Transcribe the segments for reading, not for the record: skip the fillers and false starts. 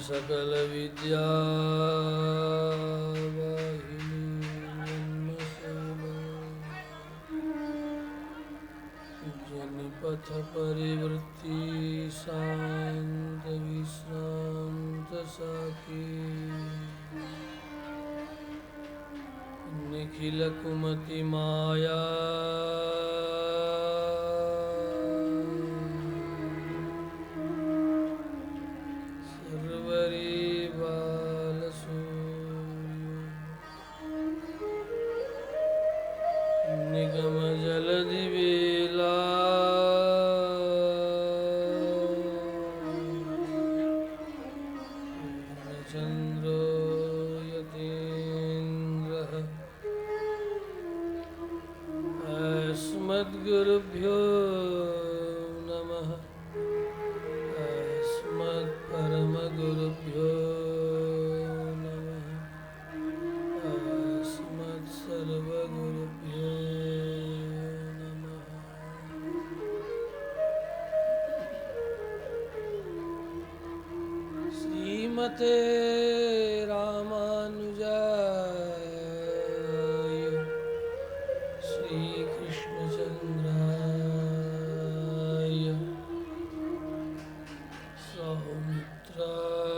सकल विद्या जनपथ परिवृत्ति शांत विश्रांत साकी निखिल कुमति माया सर्वरी बालसूर्य निगम जलधि वेला चंद्रो यतीन्द्रः अस्मद्गुरुभ्यो नमः अस्मत्परमगुरुभ्यो नमः अस्मत्सर्वगुरुभ्यो नमः। श्रीमते रामानुजाय श्रीकृष्णचन्द्राय सौमित्राय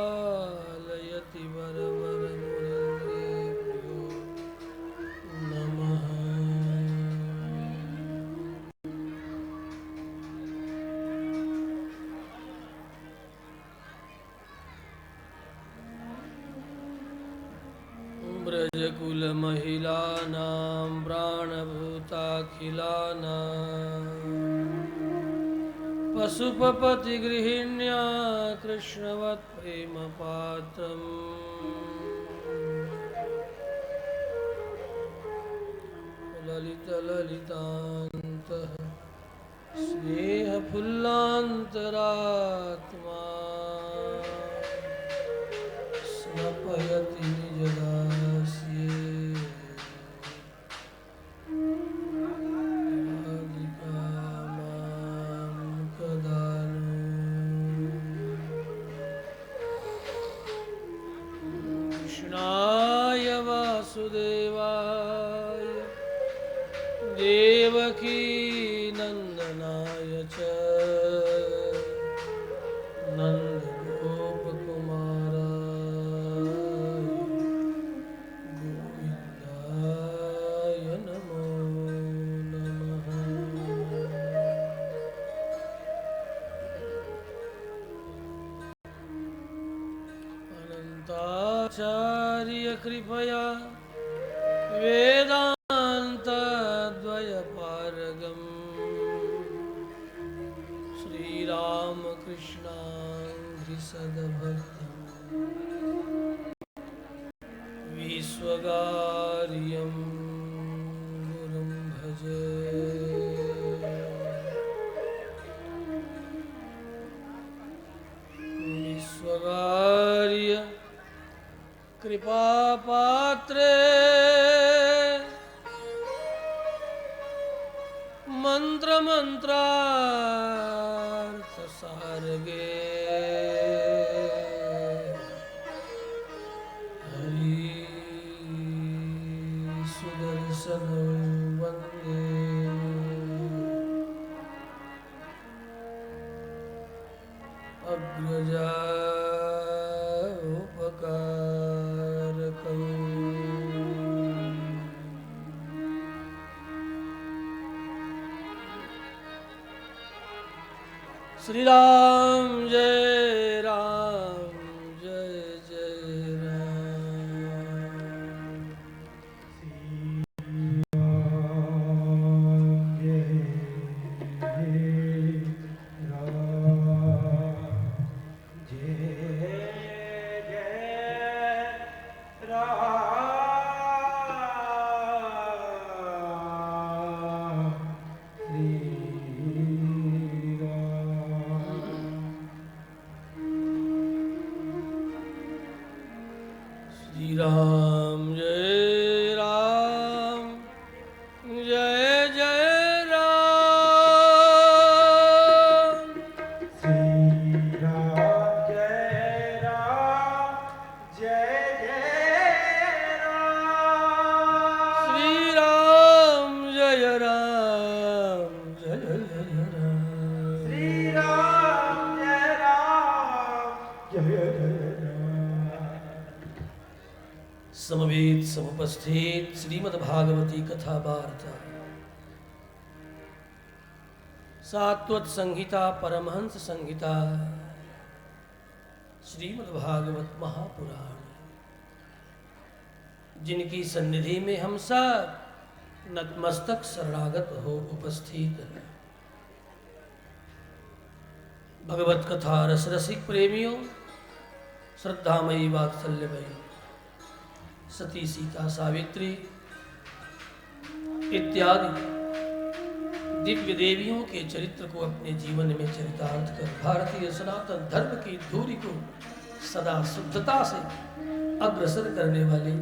पराङ्कुशपरकालयति वरवरमुनिभ्यो नमः। ब्रजकुलमहिलानां प्राणभूताखिलानां पशुपतिगृहिण्या कृष्णवत्प्रेमपात्रम् ललितललितान्तः स्नेहफुल्लान्तरात्मा स्नपयति निजदास्ये राधिका मां कदा नु कृष्णाय वासुदेवाय देवकी नन्दनाय च नन्दगोपकुमाराय गोविन्दाय नमो नमः। अनन्ताचार्य कृपया वेदान्तद्वयपारगम् श्रीरामकृष्णाङ्घ्रिसदभक्तं विश्वगार्यं गुरुं भजे। विश्वगार्य कृपापात्रे मंत्रमंत्रार्थसारगे हरि सुदर्शनं वन्दे अग्रजारोपकारकम्। श्री राम जय राम जय जय राम। श्री राम जय राम जय समवेत समुपस्थित श्रीमद्भागवती कथा वार्ता सात्वत संहिता परमहंस संहिता श्रीमद्भागवत महापुराण, जिनकी सन्निधि में हम सब नतमस्तक शरणागत हो उपस्थित हैं। भगवत कथा रस रसिक प्रेमियों, श्रद्धामयी वात्सल्यमयी सती सीता सावित्री इत्यादि दिव्य देवियों के चरित्र को अपने जीवन में चरितार्थ कर भारतीय सनातन धर्म की धूरी को सदा शुद्धता से अग्रसर करने वाले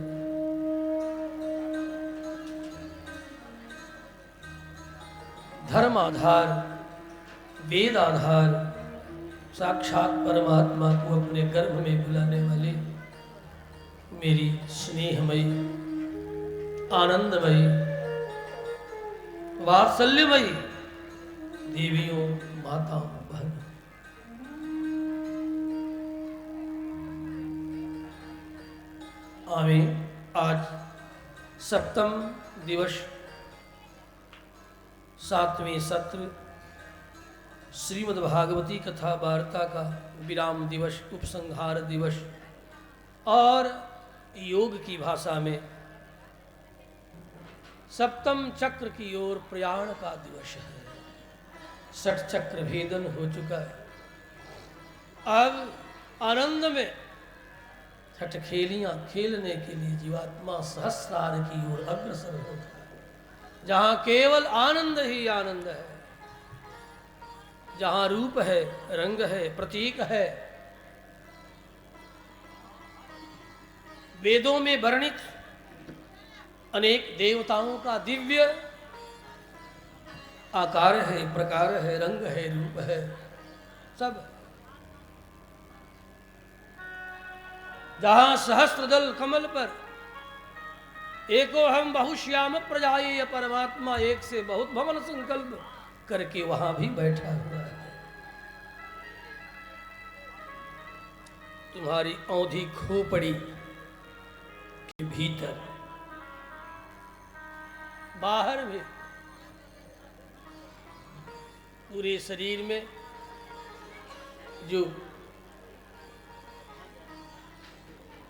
धर्म आधार वेद आधार साक्षात परमात्मा को अपने गर्भ में बुलाने वाले मेरी स्नेहमयी आनंदमयी वात्सल्यमयी देवियों माताओं बहनों, आमीन। आज सप्तम दिवस 7वें सत्र श्रीमद्भागवती कथा वार्ता का विराम दिवस, उपसंहार दिवस और योग की भाषा में सप्तम चक्र की ओर प्रयाण का दिवस है। 60 चक्र भेदन हो चुका है। अब आनंद में छठ खेलियां खेलने के लिए जीवात्मा सहस्रार की ओर अग्रसर होता है, जहां केवल आनंद ही आनंद है, जहां रूप है, रंग है, प्रतीक है, वेदों में वर्णित अनेक देवताओं का दिव्य आकार है, प्रकार है, रंग है, रूप है, सब। जहां सहस्त्रदल कमल पर एको हम बहुश्याम प्रजाये परमात्मा एक से बहुत भवन संकल्प करके वहां भी बैठा हुआ है। तुम्हारी औंधी खोपड़ी के भीतर बाहर में पूरे शरीर में जो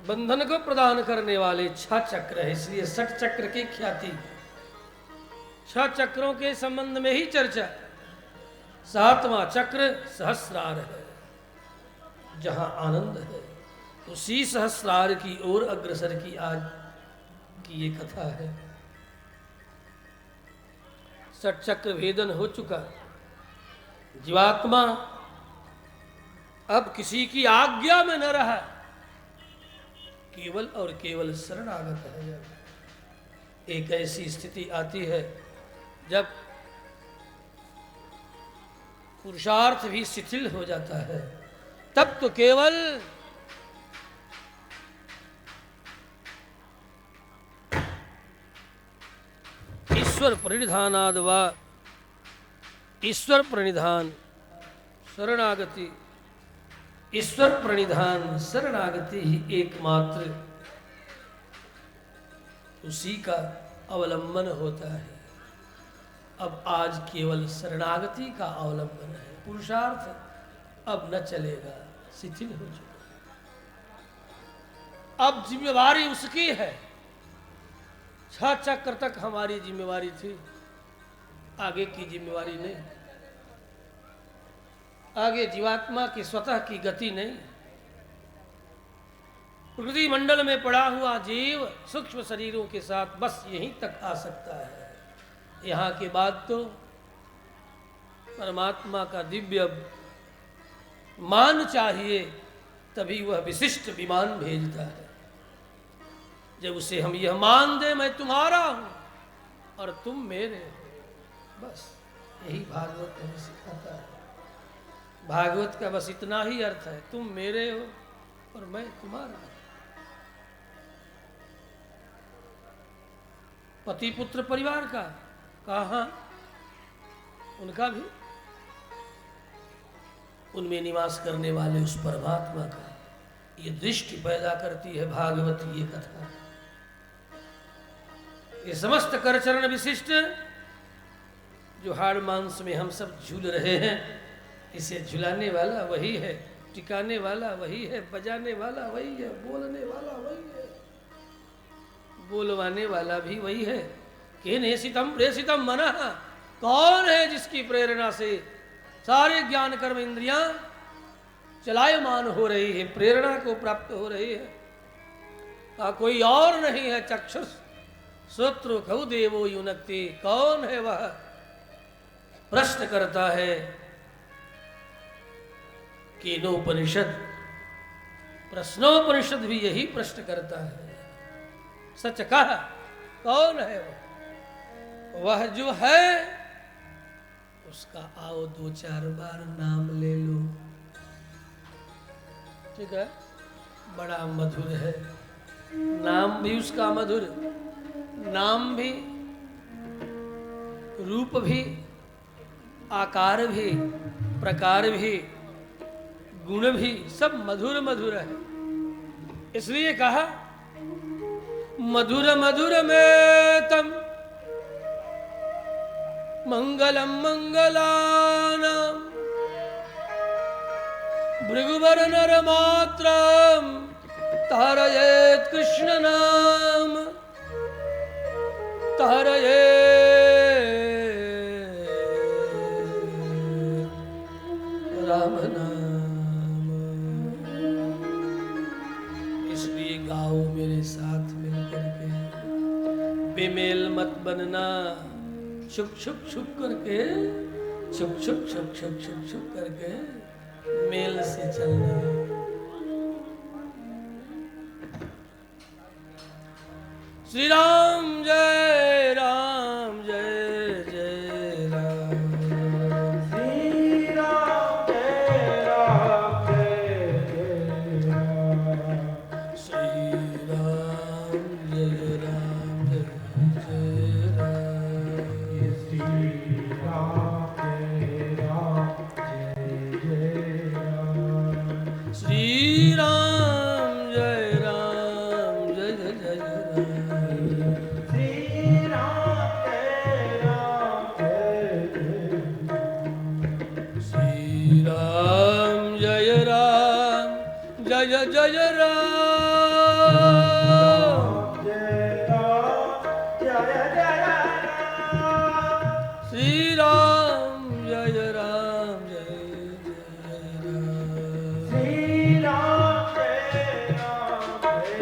बंधन को प्रदान करने वाले 6 चक्र है, इसलिए 60 चक्र की ख्याति। 6 चक्रों के संबंध में ही चर्चा। 7वां चक्र सहस्रार है, जहां आनंद है, उसी सहस्रार की ओर अग्रसर की आज की ये कथा है। 60 चक्र भेदन हो चुका। जीवात्मा अब किसी की आज्ञा में न रहा, केवल और केवल शरणागत है। एक ऐसी स्थिति आती है जब पुरुषार्थ भी शिथिल हो जाता है, तब तो केवल ईश्वर प्रणिधानाद वा ईश्वर प्रणिधान शरणागति, ईश्वर प्रणिधान शरणागति ही एकमात्र उसी का अवलंबन होता है। अब आज केवल शरणागति का अवलंबन है, पुरुषार्थ अब न चलेगा, शिथिल हो चुका। अब जिम्मेवारी उसकी है। 6 चक्र तक हमारी जिम्मेवारी थी, आगे की जिम्मेवारी नहीं। आगे जीवात्मा की स्वतः की गति नहीं। प्रकृति मंडल में पड़ा हुआ जीव सूक्ष्म शरीरों के साथ बस यहीं तक आ सकता है। यहाँ के बाद तो परमात्मा का दिव्य मान चाहिए, तभी वह विशिष्ट विमान भेजता है। जब उसे हम यह मान दे मैं तुम्हारा हूं और तुम मेरे हो, बस यही भागवत हमें सिखाता है। भागवत का बस इतना ही अर्थ है, तुम मेरे हो और मैं तुम्हारा। पति पुत्र परिवार का कहाँ, उनका भी, उनमें निवास करने वाले उस परमात्मा का ये दृष्टि पैदा करती है भागवत ये कथा। ये समस्त करचरण विशिष्ट जो हाड़ मांस में हम सब झूल रहे हैं, इसे झुलाने वाला वही है, टिकाने वाला वही है, बजाने वाला वही है, बोलने वाला वही है, बोलवाने वाला भी वही है। के नेसितम प्रेषितम मनः, कौन है जिसकी प्रेरणा से सारे ज्ञान कर्म इंद्रियां चलायमान हो रही है, प्रेरणा को प्राप्त हो रही है। कोई और नहीं है। चक्षुष श्रोत्र खौ देवो युनक्ति, कौन है वह? प्रश्न करता है केनोपनिषद, प्रश्नोपनिषद भी यही प्रश्न करता है। सच कहा, कौन है वह जो है उसका आओ दो चार बार नाम ले लो। ठीक है, बड़ा मधुर है, नाम भी उसका मधुर, नाम भी, रूप भी, आकार भी, प्रकार भी, गुण भी, सब मधुर मधुर है। इसलिए कहा मधुर मधुर में तम मंगलम मंगलानाम भृगुवर नर मात्रम तारयेत कृष्ण नाम, तारयेत राम नाम। इसलिए गाओ मेरे साथ मिलकर के, बेमेल मत बनना, छुप छुप छुप करके, छुप छुप छुप छुप छुप छुप करके मेल से चलना। श्री राम जय राम, जय जय राम, श्री राम जय राम, जय जय राम, श्री राम जय राम, जय जय राम, श्री राम जय राम, जय जय राम, श्री राम जय राम, जय जय राम, श्री राम जय राम, जय जय राम, श्री राम जय राम, जय जय राम, जय राम, जय जय राम, श्री राम जय राम, जय जय राम, श्री राम जय राम,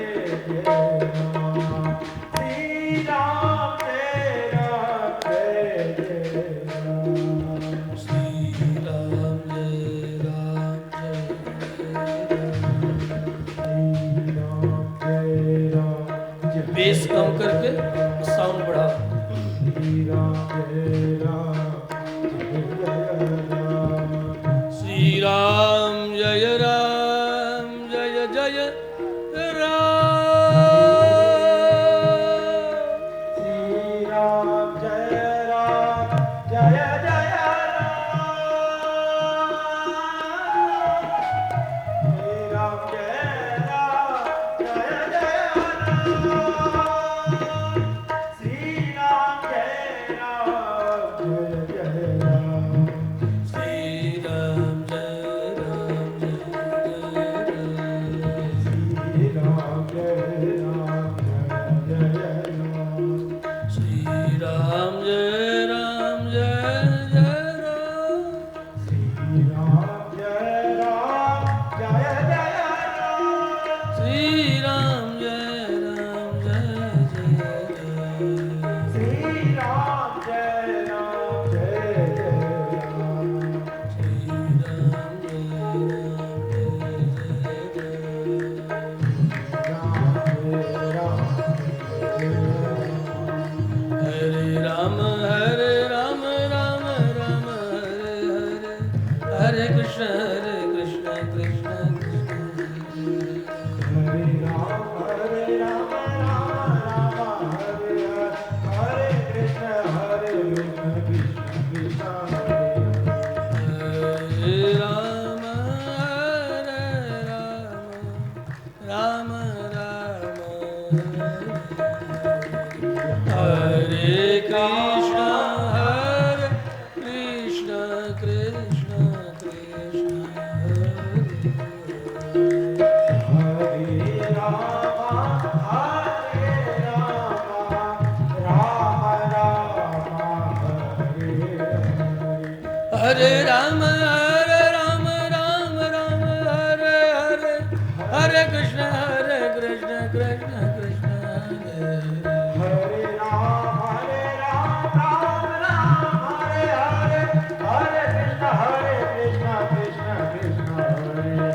जय जय राम, श्री राम जय राम, जय जय राम, श्री राम जय राम, जय जय राम। बेस कम करके साउंड बढ़ाओ। श्री राम जय राम, जय जय राम, श्री राम जय राम, जय जय राम, श्री राम जय राम, जय जय राम, श्री राम जय राम, जय जय राम, श्री राम जय राम, जय जय हरे राम, राम राम हरे हरे, हरे कृष्ण कृष्ण कृष्ण, हरे राम, राम राम, हरे Hare Rama, Rama Rama, Hare Hare, Hare Krishna, Krishna Krishna, Hare Hare Rama, Rama Rama, Hare Hare, Hare Krishna, Krishna Krishna, Hare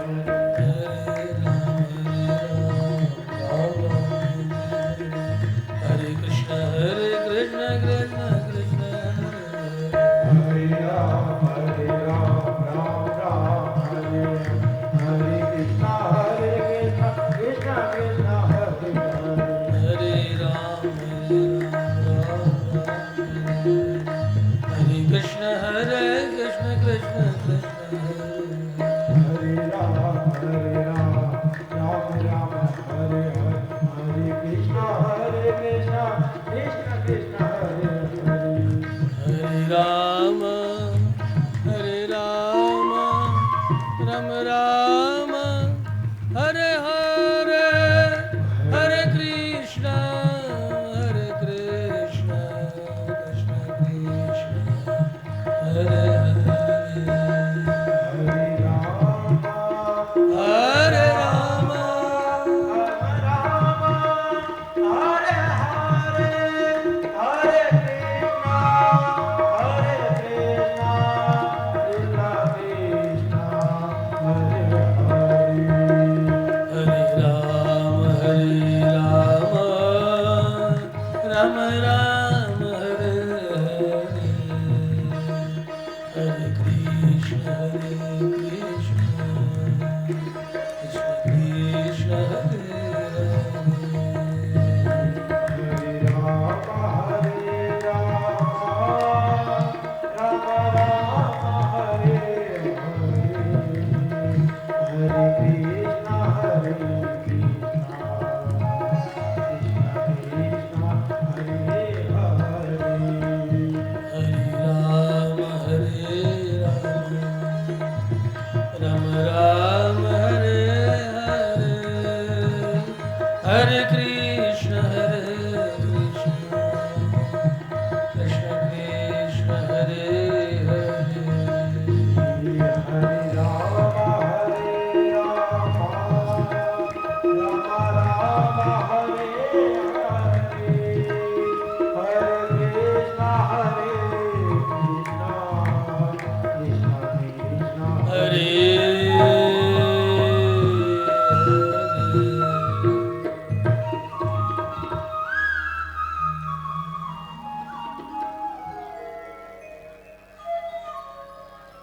Hare Krishna, Hare Krishna, Krishna Krishna, Hare Rama, Rama Rama, Hare Hare, Krishna Krishna, Krishna Krishna, Hare Hare. Hare Ram, Hare Krishna, Hare Krishna, Krishna Krishna, Hare Rama, Rama Rama, Hare Hare, Hare Krishna, Krishna Krishna, Hare Hare. Hare Ram, Hare Rama, Rama Rama, Hare Hare, Hare Krishna, Krishna Krishna, Hare Hare. Hare Hare Rama, Rama, Rama Hare Hare, Hare Krishna, Krishna Krishna, Hare Hare. Hare Ram, Rama Ram, Hare Hare, Hare Krishna, Krishna Krishna, Hare Hare Ram, Rama Ram, Hare Hare, Hare Krishna, Krishna Krishna, Hare Hare.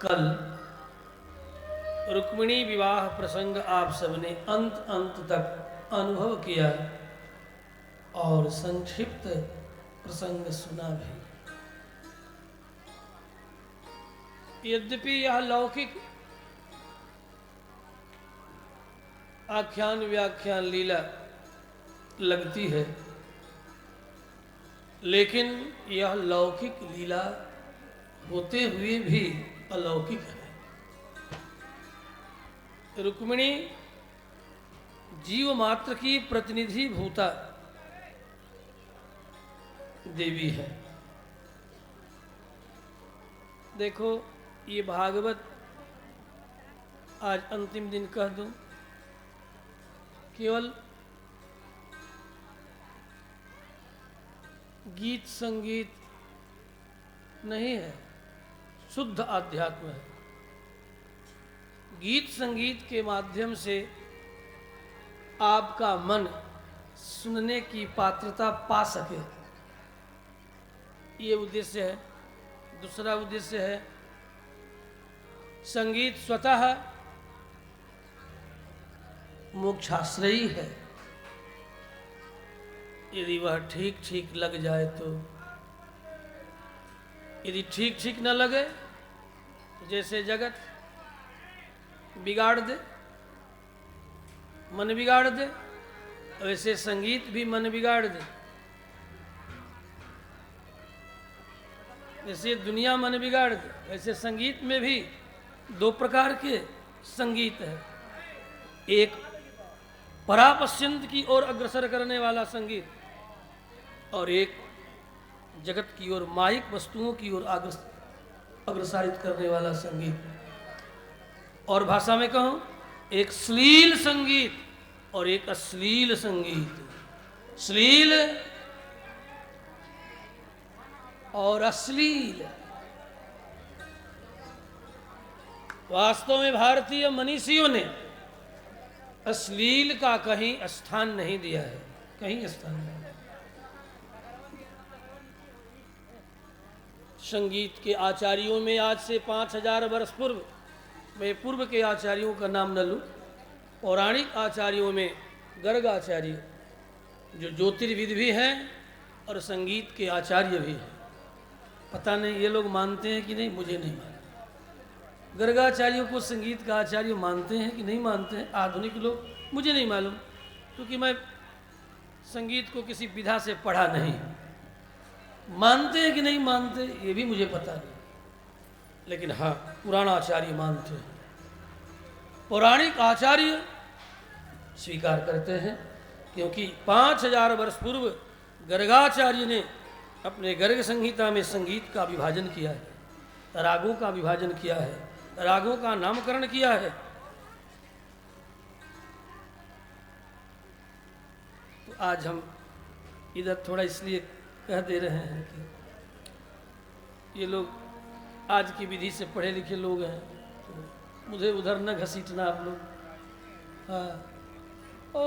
कल रुक्मिणी विवाह प्रसंग आप सबने अंत तक अनुभव किया और संक्षिप्त प्रसंग सुना भी। यद्यपि यह लौकिक आख्यान व्याख्यान लीला लगती है, लेकिन यह लौकिक लीला होते हुए भी अलौकिक है। रुक्मिणी जीव मात्र की प्रतिनिधि भूता देवी है। देखो, ये भागवत आज अंतिम दिन कह दूं, केवल गीत संगीत नहीं है, शुद्ध आध्यात्म है। गीत संगीत के माध्यम से आपका मन सुनने की पात्रता पा सके, ये उद्देश्य है। दूसरा उद्देश्य है, संगीत स्वतः मोक्षाश्रयी है। यदि वह ठीक ठीक लग जाए तो, यदि ठीक ठीक न लगे तो जैसे जगत बिगाड़ दे, मन बिगाड़ दे, वैसे संगीत भी मन बिगाड़ दे। जैसे दुनिया मन बिगाड़ दे, वैसे संगीत में भी दो प्रकार के संगीत है। एक परापश्यंत की ओर अग्रसर करने वाला संगीत, और एक जगत की ओर, माइक वस्तुओं की ओर अग्रसारित करने वाला संगीत। और भाषा में कहूं, एक श्लील संगीत और एक अश्लील संगीत। श्लील और अश्लील। वास्तव में भारतीय मनीषियों ने अश्लील का कहीं स्थान नहीं दिया है, कहीं स्थान नहीं। संगीत के आचार्यों में आज से 5000 वर्ष पूर्व, मैं पूर्व के आचार्यों का नाम न लूं, पौराणिक आचार्यों में गर्गाचार्य जो ज्योतिर्विद भी हैं और संगीत के आचार्य भी हैं। पता नहीं ये लोग मानते हैं कि नहीं, मुझे नहीं मालूम। गर्गाचार्यों को संगीत का आचार्य मानते हैं कि नहीं मानते हैं आधुनिक लोग, मुझे नहीं मालूम, क्योंकि मैं संगीत को किसी विधा से पढ़ा नहीं। मानते हैं कि नहीं मानते ये भी मुझे पता नहीं, लेकिन हाँ पुराणाचार्य मानते हैं। पौराणिक आचार्य स्वीकार करते हैं, क्योंकि 5000 वर्ष पूर्व गर्गाचार्य ने अपने गर्ग संहिता में संगीत का विभाजन किया है, रागों का विभाजन किया है, रागों का नामकरण किया है। तो आज हम इधर थोड़ा इसलिए कह दे रहे हैं कि ये लोग आज की विधि से पढ़े लिखे लोग हैं, तो मुझे उधर न घसीटना आप लोग। हाँ, ओ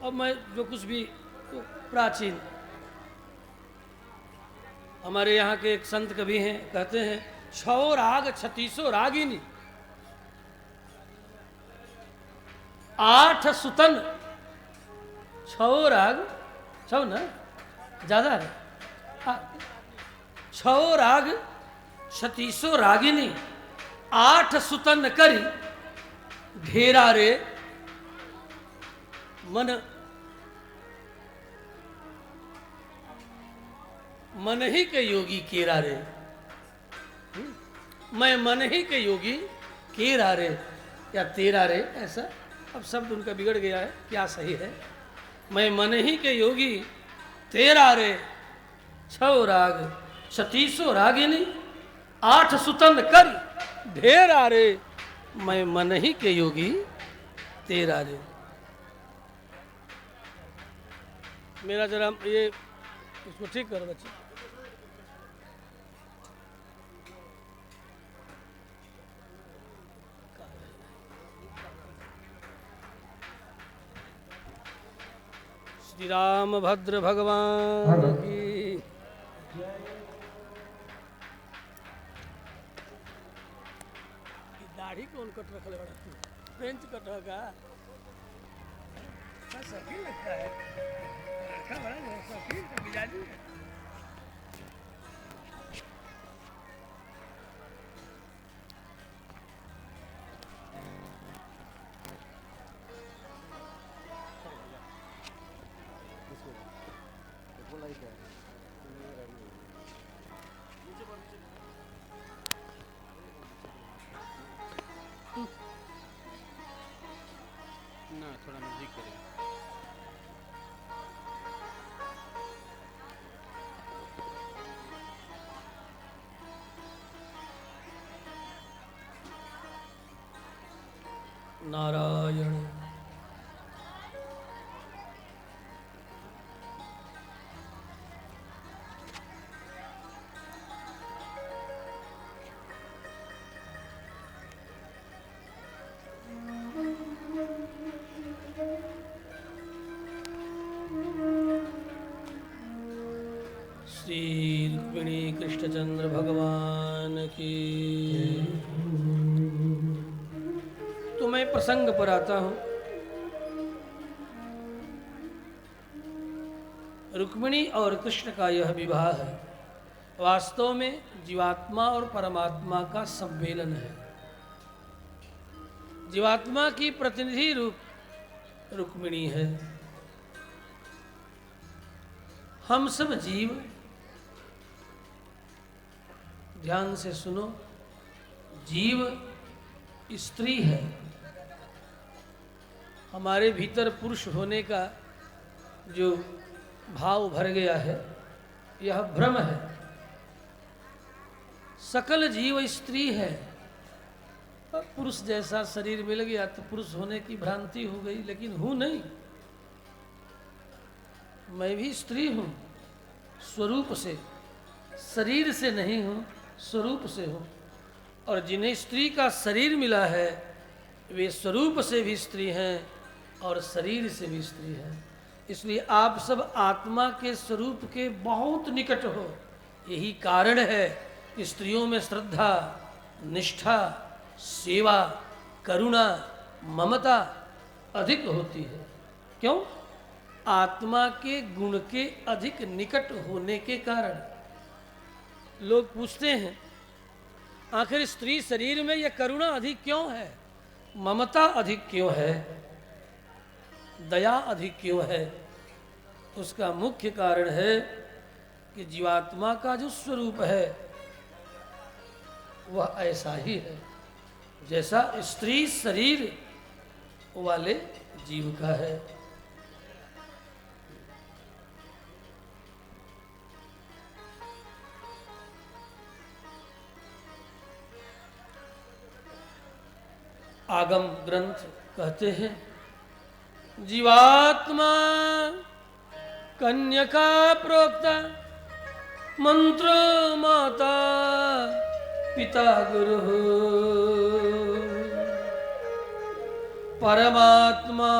अब मैं जो कुछ भी तो प्राचीन, हमारे यहाँ के एक संत कवि हैं, कहते हैं 6 राग 36 रागिनी, 8 सुतन। 6 राग, 6 ना ज्यादा है, 6 राग 36 रागिनी, 8 सुतन करी ढेरा रे मन ही के योगी केरा रे। मैं मन ही के योगी केरा रे, क्या तेरा रे, ऐसा अब शब्द उनका बिगड़ गया है, क्या सही है। मैं मन ही के योगी तेरा रे, 6 राग 36 रागिनी, 8 सुतन कर ढेरा रे, मैं मन ही के योगी तेरा रे। मेरा जरा ये उसको ठीक करो बच्चे। श्री रामभद्र भगवान की। दाढ़ी कौन कट रख ले, बड़ा फ्रेंच कट रखा सभी लगता है, बड़ा शौकीन का मिजाजी है। ना थोड़ा नजदीक करें। नारायण श्री रुक्मिणी कृष्णचंद्र भगवान की। तो मैं प्रसंग पर आता हूं। रुक्मिणी और कृष्ण का यह विवाह है, वास्तव में जीवात्मा और परमात्मा का सम्मेलन है। जीवात्मा की प्रतिनिधि रूप रुक्मिणी है। हम सब जीव ध्यान से सुनो, जीव स्त्री है। हमारे भीतर पुरुष होने का जो भाव भर गया है यह भ्रम है। सकल जीव स्त्री है। पुरुष जैसा शरीर मिल गया तो पुरुष होने की भ्रांति हो गई, लेकिन हूं नहीं। मैं भी स्त्री हूं स्वरूप से, शरीर से नहीं हूं, स्वरूप से हूं। और जिन्हें स्त्री का शरीर मिला है वे स्वरूप से भी स्त्री हैं और शरीर से भी स्त्री हैं। इसलिए आप सब आत्मा के स्वरूप के बहुत निकट हो। यही कारण है कि स्त्रियों में श्रद्धा, निष्ठा, सेवा, करुणा, ममता अधिक होती है। क्यों? आत्मा के गुण के अधिक निकट होने के कारण। लोग पूछते हैं आखिर स्त्री शरीर में यह करुणा अधिक क्यों है, ममता अधिक क्यों है, दया अधिक क्यों है? उसका मुख्य कारण है कि जीवात्मा का जो स्वरूप है वह ऐसा ही है जैसा स्त्री शरीर वाले जीव का है। आगम ग्रंथ कहते हैं जीवात्मा कन्यका प्रोक्ता, मंत्र माता पिता गुरु, परमात्मा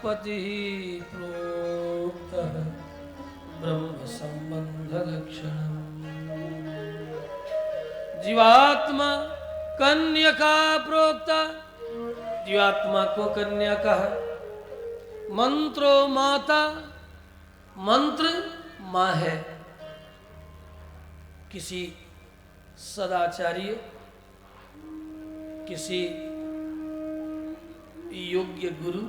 पति प्रोक्त, ब्रह्म संबंध लक्षण। जीवात्मा कन्यका प्रोक्ता, जीवात्मा को कन्या कहा। मंत्रो माता, मंत्र माँ है। किसी सदाचार्य, किसी योग्य गुरु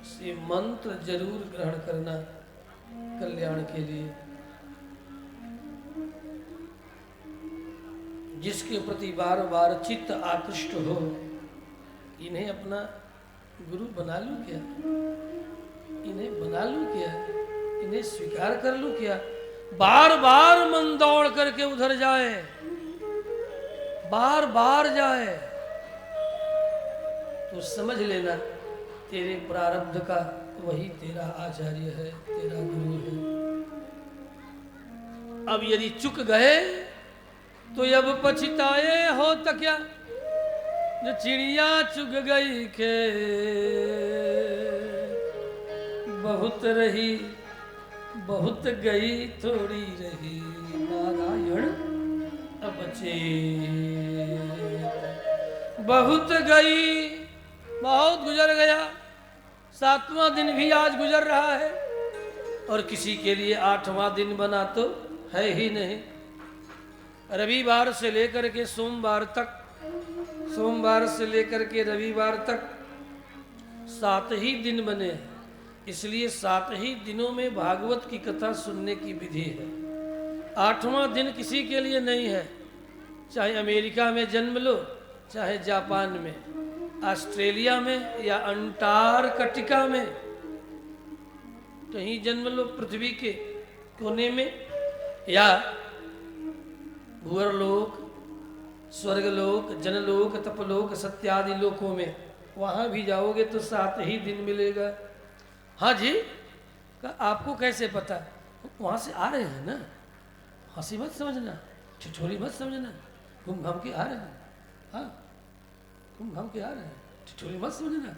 से मंत्र जरूर ग्रहण करना कल्याण के लिए। जिसके प्रति बार बार चित्त आकृष्ट हो, इन्हें अपना गुरु बना लूं क्या, इन्हें बना लूं क्या, इन्हें स्वीकार कर लूं क्या? बार बार मन दौड़ करके उधर जाए, बार बार जाए तो समझ लेना तेरे प्रारब्ध का वही तेरा आचार्य है, तेरा गुरु है। अब यदि चुक गए तो अब पछताए हो तो क्या, जो चिड़िया चुग गई के बहुत रही, बहुत गई थोड़ी रही, नारायण अब बचे। बहुत गई, बहुत गुजर गया। 7वां दिन भी आज गुजर रहा है और किसी के लिए 8वां दिन बना तो है ही नहीं। रविवार से लेकर के सोमवार तक, सोमवार से लेकर के रविवार तक 7 ही दिन बने। इसलिए 7 ही दिनों में भागवत की कथा सुनने की विधि है। 8वां दिन किसी के लिए नहीं है। चाहे अमेरिका में जन्म लो, चाहे जापान में, ऑस्ट्रेलिया में या अंटार्कटिका में कहीं जन्म लो, पृथ्वी के कोने में या भूअरलोक, स्वर्गलोक, जनलोक, तपलोक, सत्यादि लोकों में, वहाँ भी जाओगे तो 7 ही दिन मिलेगा। हाँ जी, आपको कैसे पता? वहाँ से आ रहे हैं ना, हंसी मत समझना, ठिठोली मत समझना, घूम घाम के आ रहे हैं। हाँ, घूम घाम के आ रहे हैं, ठिठोली मत समझना।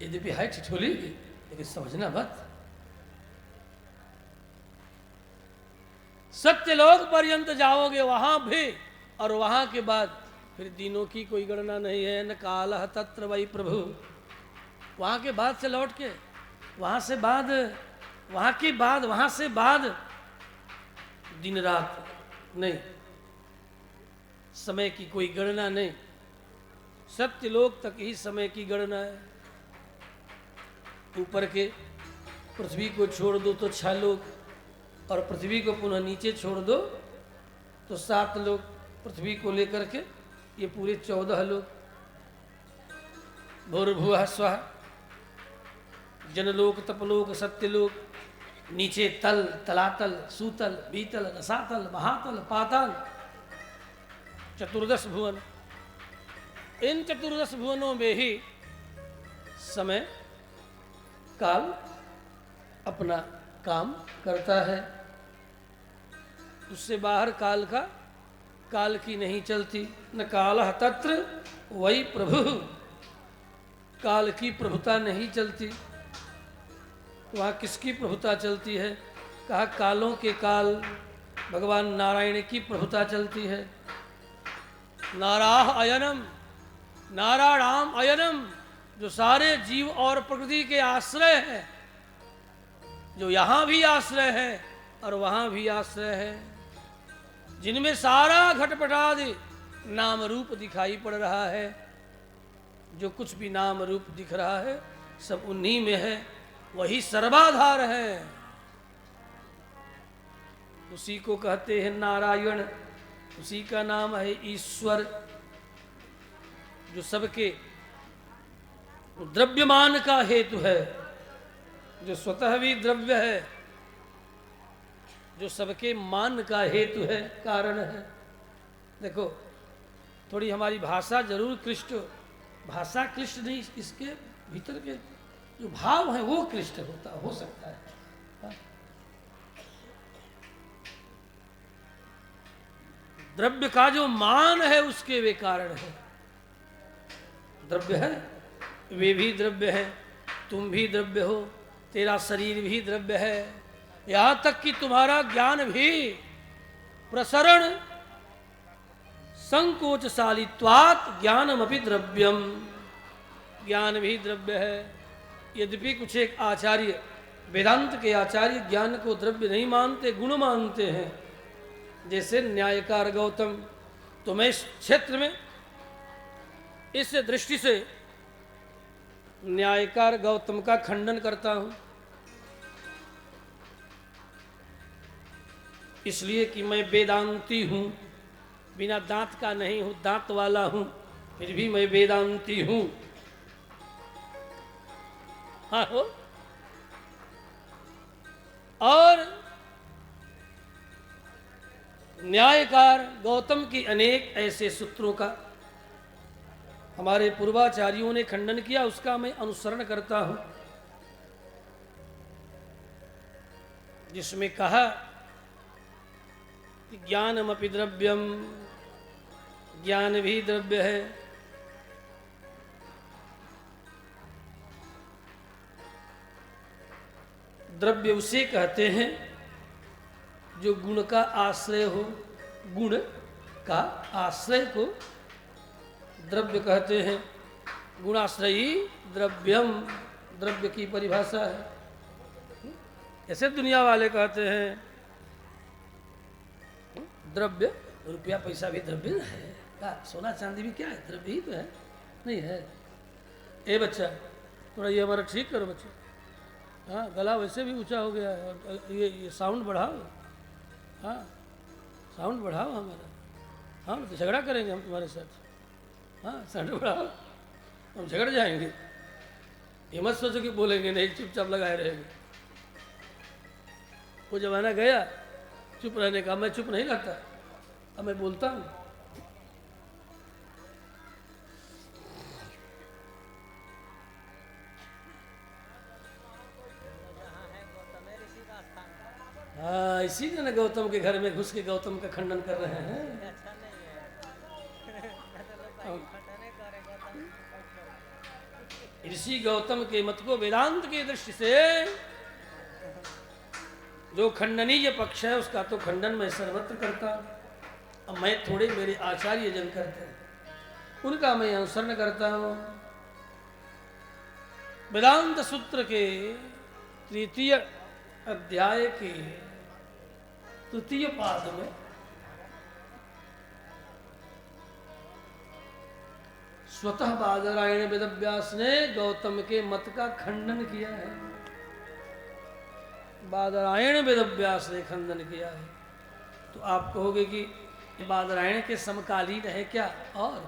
यद्यपि है ठिठोली, लेकिन समझना मत। सत्यलोक पर्यंत जाओगे वहां भी, और वहां के बाद फिर दिनों की कोई गणना नहीं है। न कालः तत्र वै प्रभु। वहां के बाद से लौट के, वहां से बाद, वहां के बाद, वहां से बाद दिन रात नहीं, समय की कोई गणना नहीं। सत्यलोक तक ही समय की गणना है। ऊपर के पृथ्वी को छोड़ दो तो 6 लोक, और पृथ्वी को पुनः नीचे छोड़ दो तो 7 लोक। पृथ्वी को लेकर के ये पूरे 14 लोग, भूर्भुवः स्वः, जनलोक, तपलोक, सत्यलोक, नीचे तल, तलातल, सूतल, बीतल, रसातल, महातल, पाताल, 14 भुवन। इन 14 भुवनों में ही समय काल अपना काम करता है, उससे बाहर काल की नहीं चलती। न कालः तत्र वही प्रभु, काल की प्रभुता नहीं चलती। वहाँ किसकी प्रभुता चलती है? कहा कालों के काल भगवान नारायण की प्रभुता चलती है। नाराह अयनम, नाराणाम अयनम, जो सारे जीव और प्रकृति के आश्रय है, जो यहाँ भी आश्रय है और वहाँ भी आश्रय है, जिनमें सारा घटपटादि नाम रूप दिखाई पड़ रहा है। जो कुछ भी नाम रूप दिख रहा है सब उन्हीं में है, वही सर्वाधार है। उसी को कहते हैं नारायण, उसी का नाम है ईश्वर, जो सबके द्रव्यमान का हेतु है, जो स्वतः भी द्रव्य है, जो सबके मान का हेतु है, कारण है। देखो थोड़ी हमारी भाषा जरूर क्लिष्ट, भाषा क्लिष्ट नहीं, इसके भीतर के जो भाव है वो क्लिष्ट हो सकता है। हाँ? द्रव्य का जो मान है उसके वे कारण है। द्रव्य है, वे भी द्रव्य है, तुम भी द्रव्य हो, तेरा शरीर भी द्रव्य है, यहां तक कि तुम्हारा ज्ञान भी प्रसरण संकोचशालित्वात् ज्ञानमपि द्रव्यम, ज्ञान भी द्रव्य है। यद्यपि कुछ एक आचार्य, वेदांत के आचार्य ज्ञान को द्रव्य नहीं मानते, गुण मानते हैं, जैसे न्यायकार गौतम। तो मैं इस क्षेत्र में इस दृष्टि से न्यायकार गौतम का खंडन करता हूं, इसलिए कि मैं वेदांती हूं, बिना दांत का नहीं हूं, दांत वाला हूं, फिर भी मैं वेदांती हूं। हाँ हो। और न्यायकार गौतम की अनेक ऐसे सूत्रों का हमारे पूर्वाचार्यों ने खंडन किया, उसका मैं अनुसरण करता हूं, जिसमें कहा कि ज्ञानमपि द्रव्यम, ज्ञान भी द्रव्य है। द्रव्य उसे कहते हैं जो गुण का आश्रय हो, गुण का आश्रय को द्रव्य कहते हैं। गुणाश्रयी द्रव्यम, द्रव्य की परिभाषा है। ऐसे दुनिया वाले कहते हैं द्रव्य, रुपया पैसा भी द्रव्य है, क्या सोना चांदी भी क्या है, द्रव्य ही तो है, नहीं है। ए बच्चा थोड़ा ये हमारा ठीक करो बच्चा, हाँ गला वैसे भी ऊंचा हो गया है, और ये साउंड बढ़ाओ, हाँ साउंड बढ़ाओ हमारा, हाँ तो झगड़ा करेंगे हम तुम्हारे साथ, हाँ साउंड बढ़ाओ, हम झगड़ जाएंगे। ये मत सोचो कि बोलेंगे नहीं, चुपचाप लगाए रहेंगे। वो जमाना गया चुप रहने का, मैं चुप नहीं रहता, अब मैं बोलता हूँ। हाँ इसी ने गौतम के घर में घुस के गौतम का खंडन कर रहे हैं। ऋषि गौतम के मत को वेदांत की दृष्टि से जो खंडनीय पक्ष है उसका तो खंडन मैं सर्वत्र करता। अब मैं थोड़े मेरे आचार्य जन करते हैं, उनका मैं अनुसरण करता हूँ। वेदांत सूत्र के 3 अध्याय के 3 पाद में स्वतः बादरायण वेदव्यास ने गौतम के मत का खंडन किया है। बादरायण वेदव्यास ने खंडन किया है। तो आप कहोगे कि बादरायण के समकालीन है क्या? और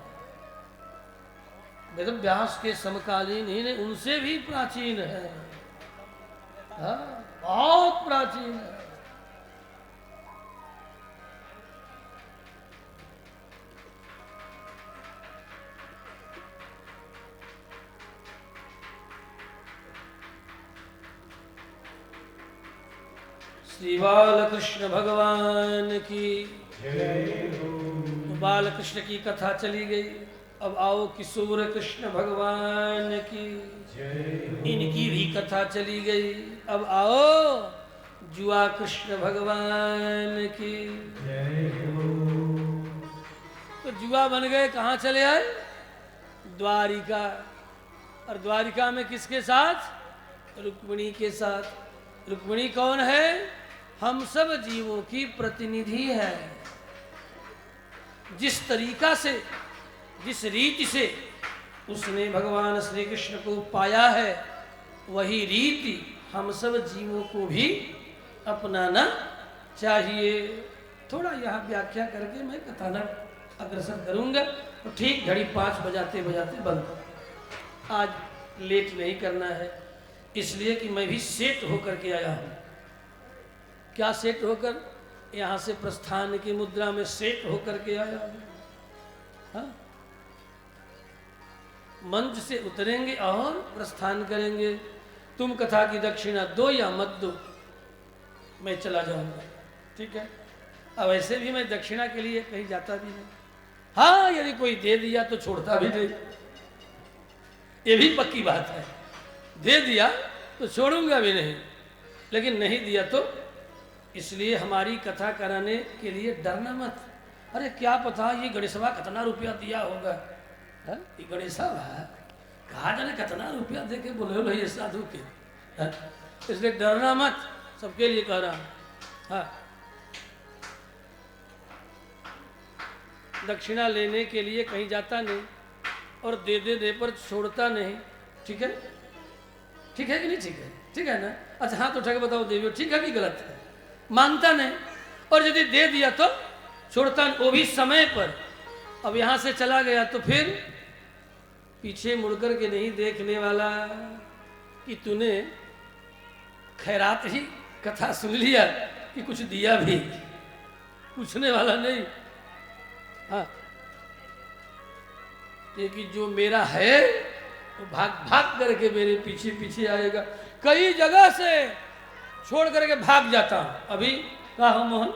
वेद व्यास के समकालीन ही नहीं, उनसे भी प्राचीन है। हाँ, बहुत प्राचीन है। श्री बालकृष्ण भगवान की तो बालकृष्ण की कथा चली गई। अब आओ किशोर कृष्ण भगवान की, इनकी भी कथा चली गई। अब आओ जुआ कृष्ण भगवान की। तो जुआ बन गए, कहाँ चले आए? द्वारिका। और द्वारिका में किसके साथ? रुक्मिणी के साथ। रुक्मिणी कौन है? हम सब जीवों की प्रतिनिधि है। जिस तरीका से, जिस रीति से उसने भगवान श्री कृष्ण को पाया है, वही रीति हम सब जीवों को भी अपनाना चाहिए। थोड़ा यहाँ व्याख्या करके मैं कथानक अग्रसर करूँगा। तो ठीक घड़ी 5 बजाते बजाते बंद। आज लेट नहीं करना है, इसलिए कि मैं भी सेट होकर के आया हूँ। क्या सेट होकर? यहाँ से प्रस्थान की मुद्रा में सेट होकर के आया हूँ। हाँ? मंच से उतरेंगे और प्रस्थान करेंगे। तुम कथा की दक्षिणा दो या मत दो, मैं चला जाऊंगा। ठीक है? अब ऐसे भी मैं दक्षिणा के लिए कहीं जाता भी नहीं। हाँ, यदि कोई दे दिया तो छोड़ता भी नहीं, ये भी पक्की बात है। दे दिया तो छोड़ूंगा भी नहीं, लेकिन नहीं दिया तो। इसलिए हमारी कथा कराने के लिए डरना मत। अरे क्या पता ये गणेशवा कितना रुपया दिया होगा। हाँ? ये गणेशवा कहा जाने कितना रुपया दे के बोले लो ये साधु के। हाँ? इसलिए डरना मत, सबके लिए कह रहा हूँ। हाँ, दक्षिणा लेने के लिए कहीं जाता नहीं और दे दे पर छोड़ता नहीं। ठीक है? ठीक है कि नहीं? ठीक है, ठीक है ना? अच्छा हाँ, तो उठा के बताओ देवी ठीक है कि गलत है? मानता नहीं। और यदि दे दिया तो छोड़ता नहीं, वो भी समय पर। अब यहाँ से चला गया तो फिर पीछे मुड़कर के नहीं देखने वाला कि तूने खैरात ही कथा सुन लिया कि कुछ दिया भी, पूछने वाला नहीं। हाँ, कि जो मेरा है वो भाग भाग करके मेरे पीछे पीछे आएगा। कई जगह से छोड़ करके भाग जाता हूँ। अभी कहा हूँ मोहन,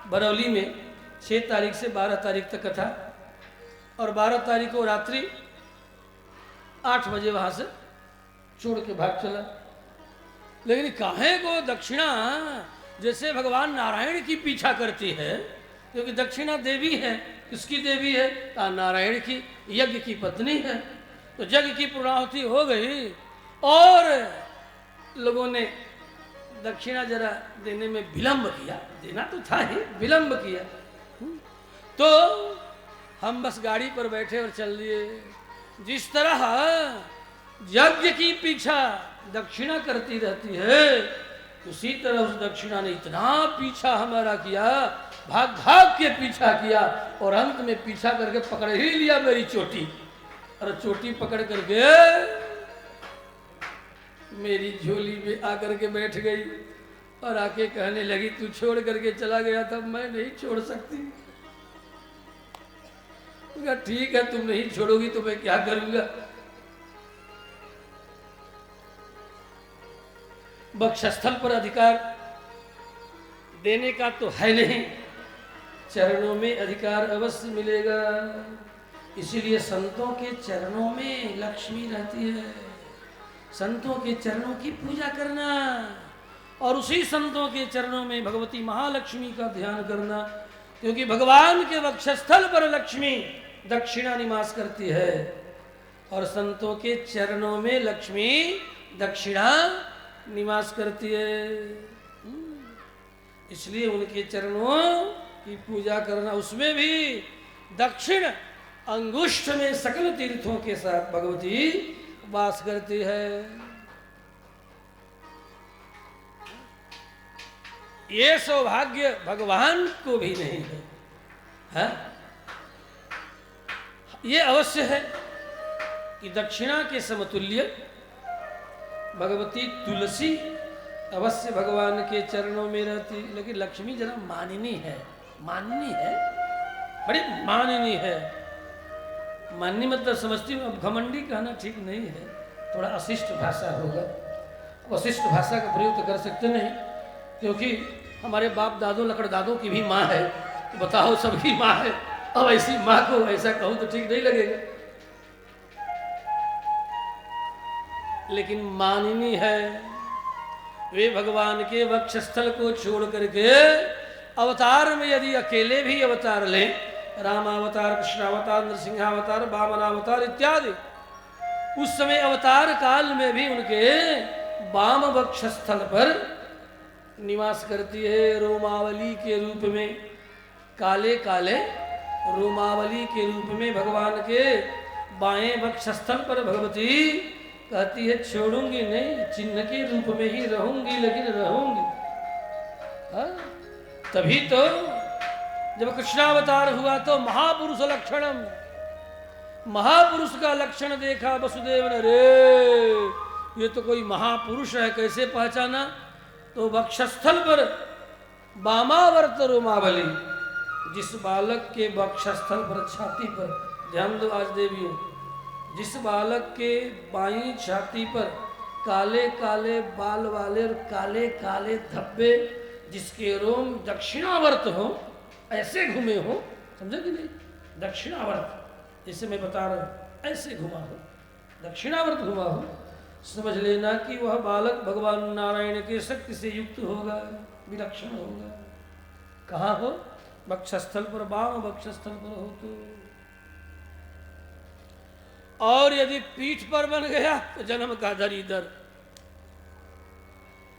बरौली में 6 तारीख से 12 तारीख तक कथा, और 12 तारीख को रात्रि 8 बजे वहां से छोड़ के भाग चला। लेकिन काहे को दक्षिणा जैसे भगवान नारायण की पीछा करती है, क्योंकि दक्षिणा देवी है। किसकी देवी है? नारायण की, यज्ञ की पत्नी है। तो यज्ञ की पूर्णाहुति हो गई और लोगों ने दक्षिणा जरा देने में विलंब किया। देना तो था ही, विलंब किया। तो हम बस गाड़ी पर बैठे और चल दिए। जिस तरह यज्ञ की पीछा दक्षिणा करती रहती है, उसी तरह उस दक्षिणा ने इतना पीछा हमारा किया, भाग भाग के पीछा किया, और अंत में पीछा करके पकड़ ही लिया मेरी चोटी। और चोटी पकड़ करके मेरी झोली में आकर के बैठ गई और आके कहने लगी, तू छोड़ करके चला गया था, मैं नहीं छोड़ सकती। कहा ठीक है, तुम नहीं छोड़ोगी तो मैं क्या करूंगा। वक्षस्थल पर अधिकार देने का तो है नहीं, चरणों में अधिकार अवश्य मिलेगा। इसीलिए संतों के चरणों में लक्ष्मी रहती है। संतों के चरणों की पूजा करना और उसी संतों के चरणों में भगवती महालक्ष्मी का ध्यान करना, क्योंकि भगवान के वक्षस्थल पर लक्ष्मी दक्षिणा निवास करती है और संतों के चरणों में लक्ष्मी दक्षिणा निवास करती है। इसलिए उनके चरणों की पूजा करना, उसमें भी दक्षिण अंगुष्ठ में सकल तीर्थों के साथ भगवती वास करती है। ये सौभाग्य भगवान को भी नहीं है। है? ये अवश्य है कि दक्षिणा के समतुल्य भगवती तुलसी अवश्य भगवान के चरणों में रहती, लेकिन लक्ष्मी जरा माननी है, माननी है, बड़ी माननी है। माननी मतलब समझती हूँ, अब घमंडी कहना ठीक नहीं है, थोड़ा अशिष्ट भाषा होगा। अशिष्ट भाषा का प्रयोग तो कर सकते नहीं, क्योंकि हमारे बाप दादों लकड़ दादों की भी माँ है, तो बताओ सबकी माँ है, अब ऐसी माँ को ऐसा कहूँ तो ठीक नहीं लगेगा। लेकिन माननी है, वे भगवान के वक्षस्थल को छोड़ करके अवतार में यदि अकेले भी अवतार लें, रामावतार, कृष्णावतार, नरसिंहावतार, वामनावतार इत्यादि, उस समय अवतार काल में भी उनके वाम वक्षस्थल पर निवास करती है रोमावली के रूप में, काले काले रोमावली के रूप में भगवान के बाएं वक्षस्थल पर भगवती कहती है छोड़ूंगी नहीं, चिन्ह के रूप में ही रहूंगी, लेकिन रहूंगी। तभी तो जब कृष्णावतार हुआ तो महापुरुष लक्षणम, महापुरुष का लक्षण देखा वसुदेव ने, रे ये तो कोई महापुरुष है, कैसे पहचाना? तो वक्षस्थल पर वामावर्त रोमावली, जिस बालक के वक्षस्थल पर, छाती पर, ध्यान दो आज देवियों, जिस बालक के बाईं छाती पर काले काले बाल वाले और काले काले धब्बे, जिसके रोम दक्षिणावर्त हो, ऐसे घूमे हो, समझे कि नहीं? दक्षिणावर्त, जैसे मैं बता रहा हूं, ऐसे घुमा हो, दक्षिणावर्त घुमा हो, समझ लेना कि वह बालक भगवान नारायण के शक्ति से युक्त होगा, विलक्षण होगा। कहाँ हो? वक्षस्थल पर, वाम वक्षस्थल पर हो तो। और यदि पीठ पर बन गया तो जन्म का दलीदर,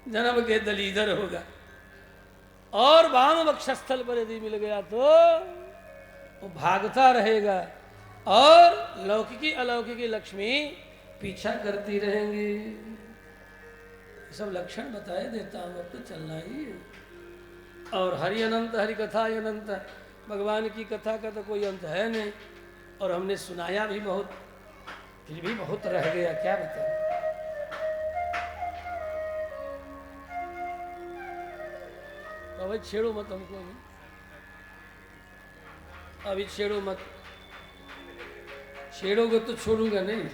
जन्म के दलीदर होगा। और वाम वक्षस्थल पर यदि मिल गया तो वो भागता रहेगा, और लौकिकी अलौकिकी लक्ष्मी पीछा करती रहेंगी। सब लक्षण बताए देता हूं, अब तो चलना ही है। और हरि अनंत, हरि कथा अनंत, भगवान की कथा का तो कोई अंत है नहीं, और हमने सुनाया भी बहुत, फिर भी बहुत रह गया, क्या बताएं। तो भाई छेड़ो मत हमको, अभी छेड़ो मत, छेड़ोगे तो छोड़ूंगा नहीं।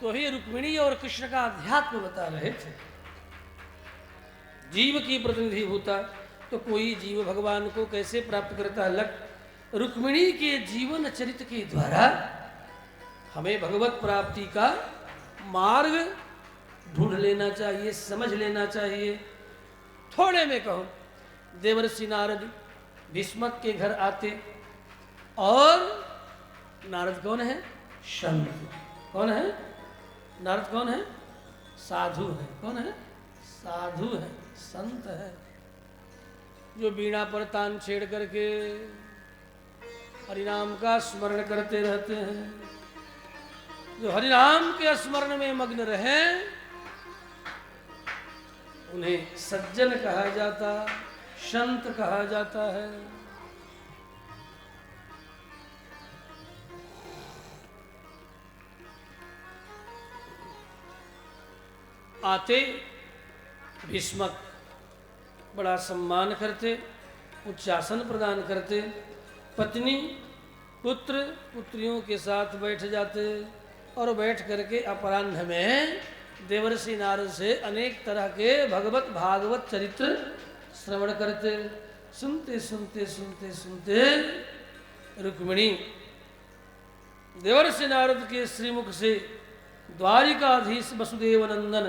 तो ही रुक्मिणी और कृष्ण का अध्यात्म बता रहे थे। जीव की प्रतिनिधि होता तो कोई जीव भगवान को कैसे प्राप्त करता है? रुक्मिणी के जीवन चरित्र के द्वारा हमें भगवत प्राप्ति का मार्ग ढूंढ लेना चाहिए, समझ लेना चाहिए। थोड़े में कहूं, देवर्षि नारद भीष्मक के घर आते, और नारद कौन है? संत। कौन है नारद? कौन है? साधु है। कौन है? साधु है, संत है, जो बीणा पर तान छेड़ करके हरिनाम का स्मरण करते रहते हैं। जो हरिनाम के स्मरण में मग्न रहे उन्हें सज्जन कहा जाता, संत कहा जाता है। आते भीष्मक बड़ा सम्मान करते, उच्चासन प्रदान करते, पत्नी पुत्र पुत्रियों के साथ बैठ जाते, और बैठ करके अपराह्न में देवर्षि नारद से अनेक तरह के भगवत भागवत चरित्र श्रवण करते। सुनते सुनते सुनते सुनते रुक्मिणी देवर्षि नारद के श्रीमुख से द्वारिकाधीश वसुदेव नंदन,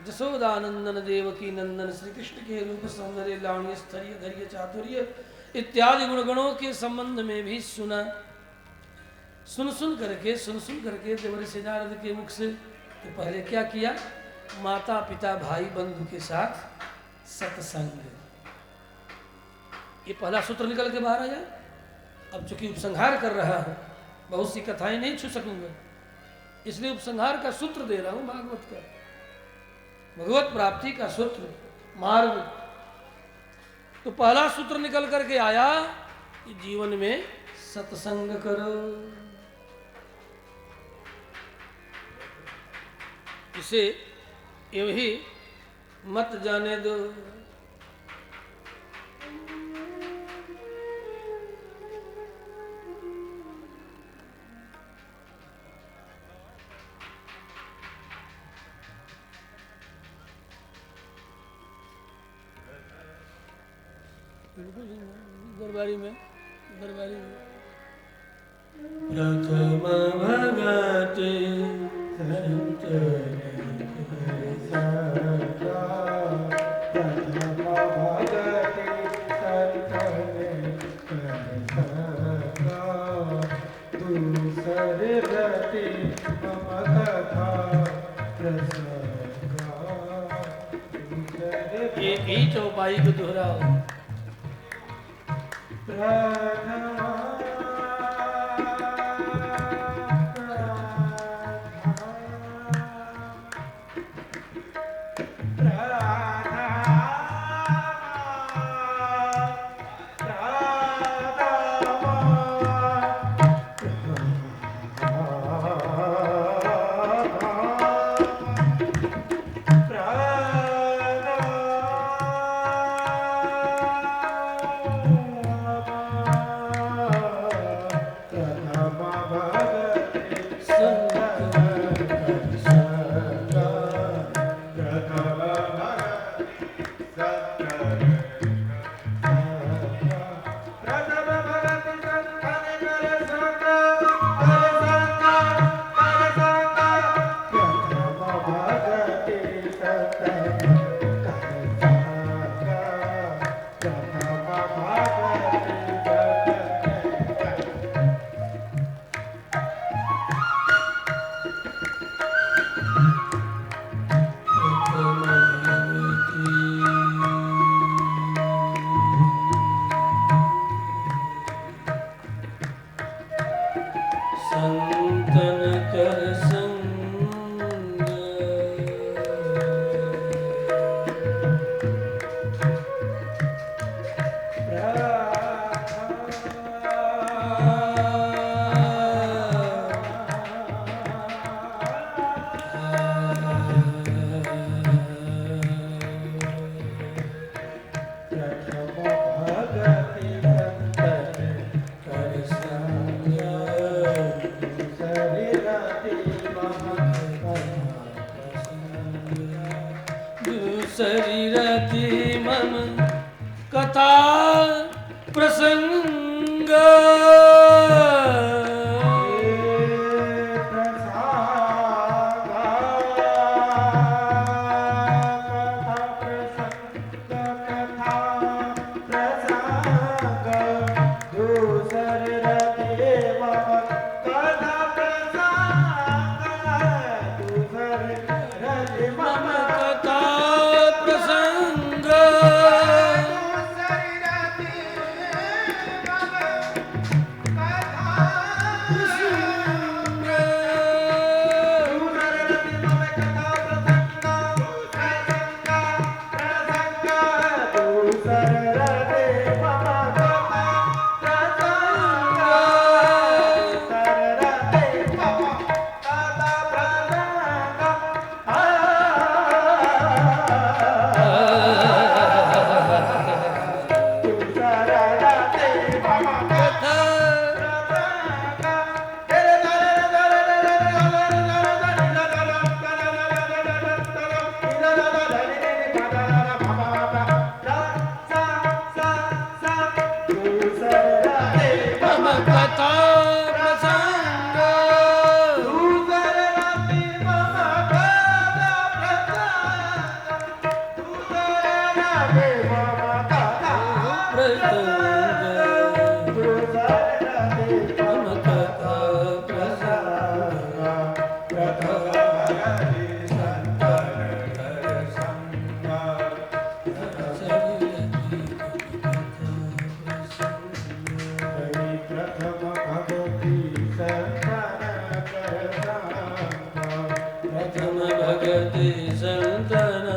जसोदानंदन, देवकी नंदन, श्री कृष्ण के रूप, सौंदर्य, लावण्य, स्थैर्य, धैर्य, चातुर्य इत्यादि गुणगणों के संबंध में भी सुना। सुन सुन करके देवर्षि नारद के मुख से तो पहले क्या किया? माता पिता भाई बंधु के साथ सत्संग, ये पहला सूत्र निकल के बाहर आ जाए। अब चूंकि उपसंहार कर रहा हूं, बहुत सी कथाएं नहीं छू सकूंगा, इसलिए उपसंहार का सूत्र दे रहा हूं भागवत का। भगवत प्राप्ति का सूत्र मार्ग। तो पहला सूत्र निकल करके आया कि जीवन में सत्संग करो। इसे यूं ही मत जाने दो। दरबारी में प्रथम भगति एक ही चौपाई को दोहराओ। शरीरति मम कथा प्रसंग भगति संतन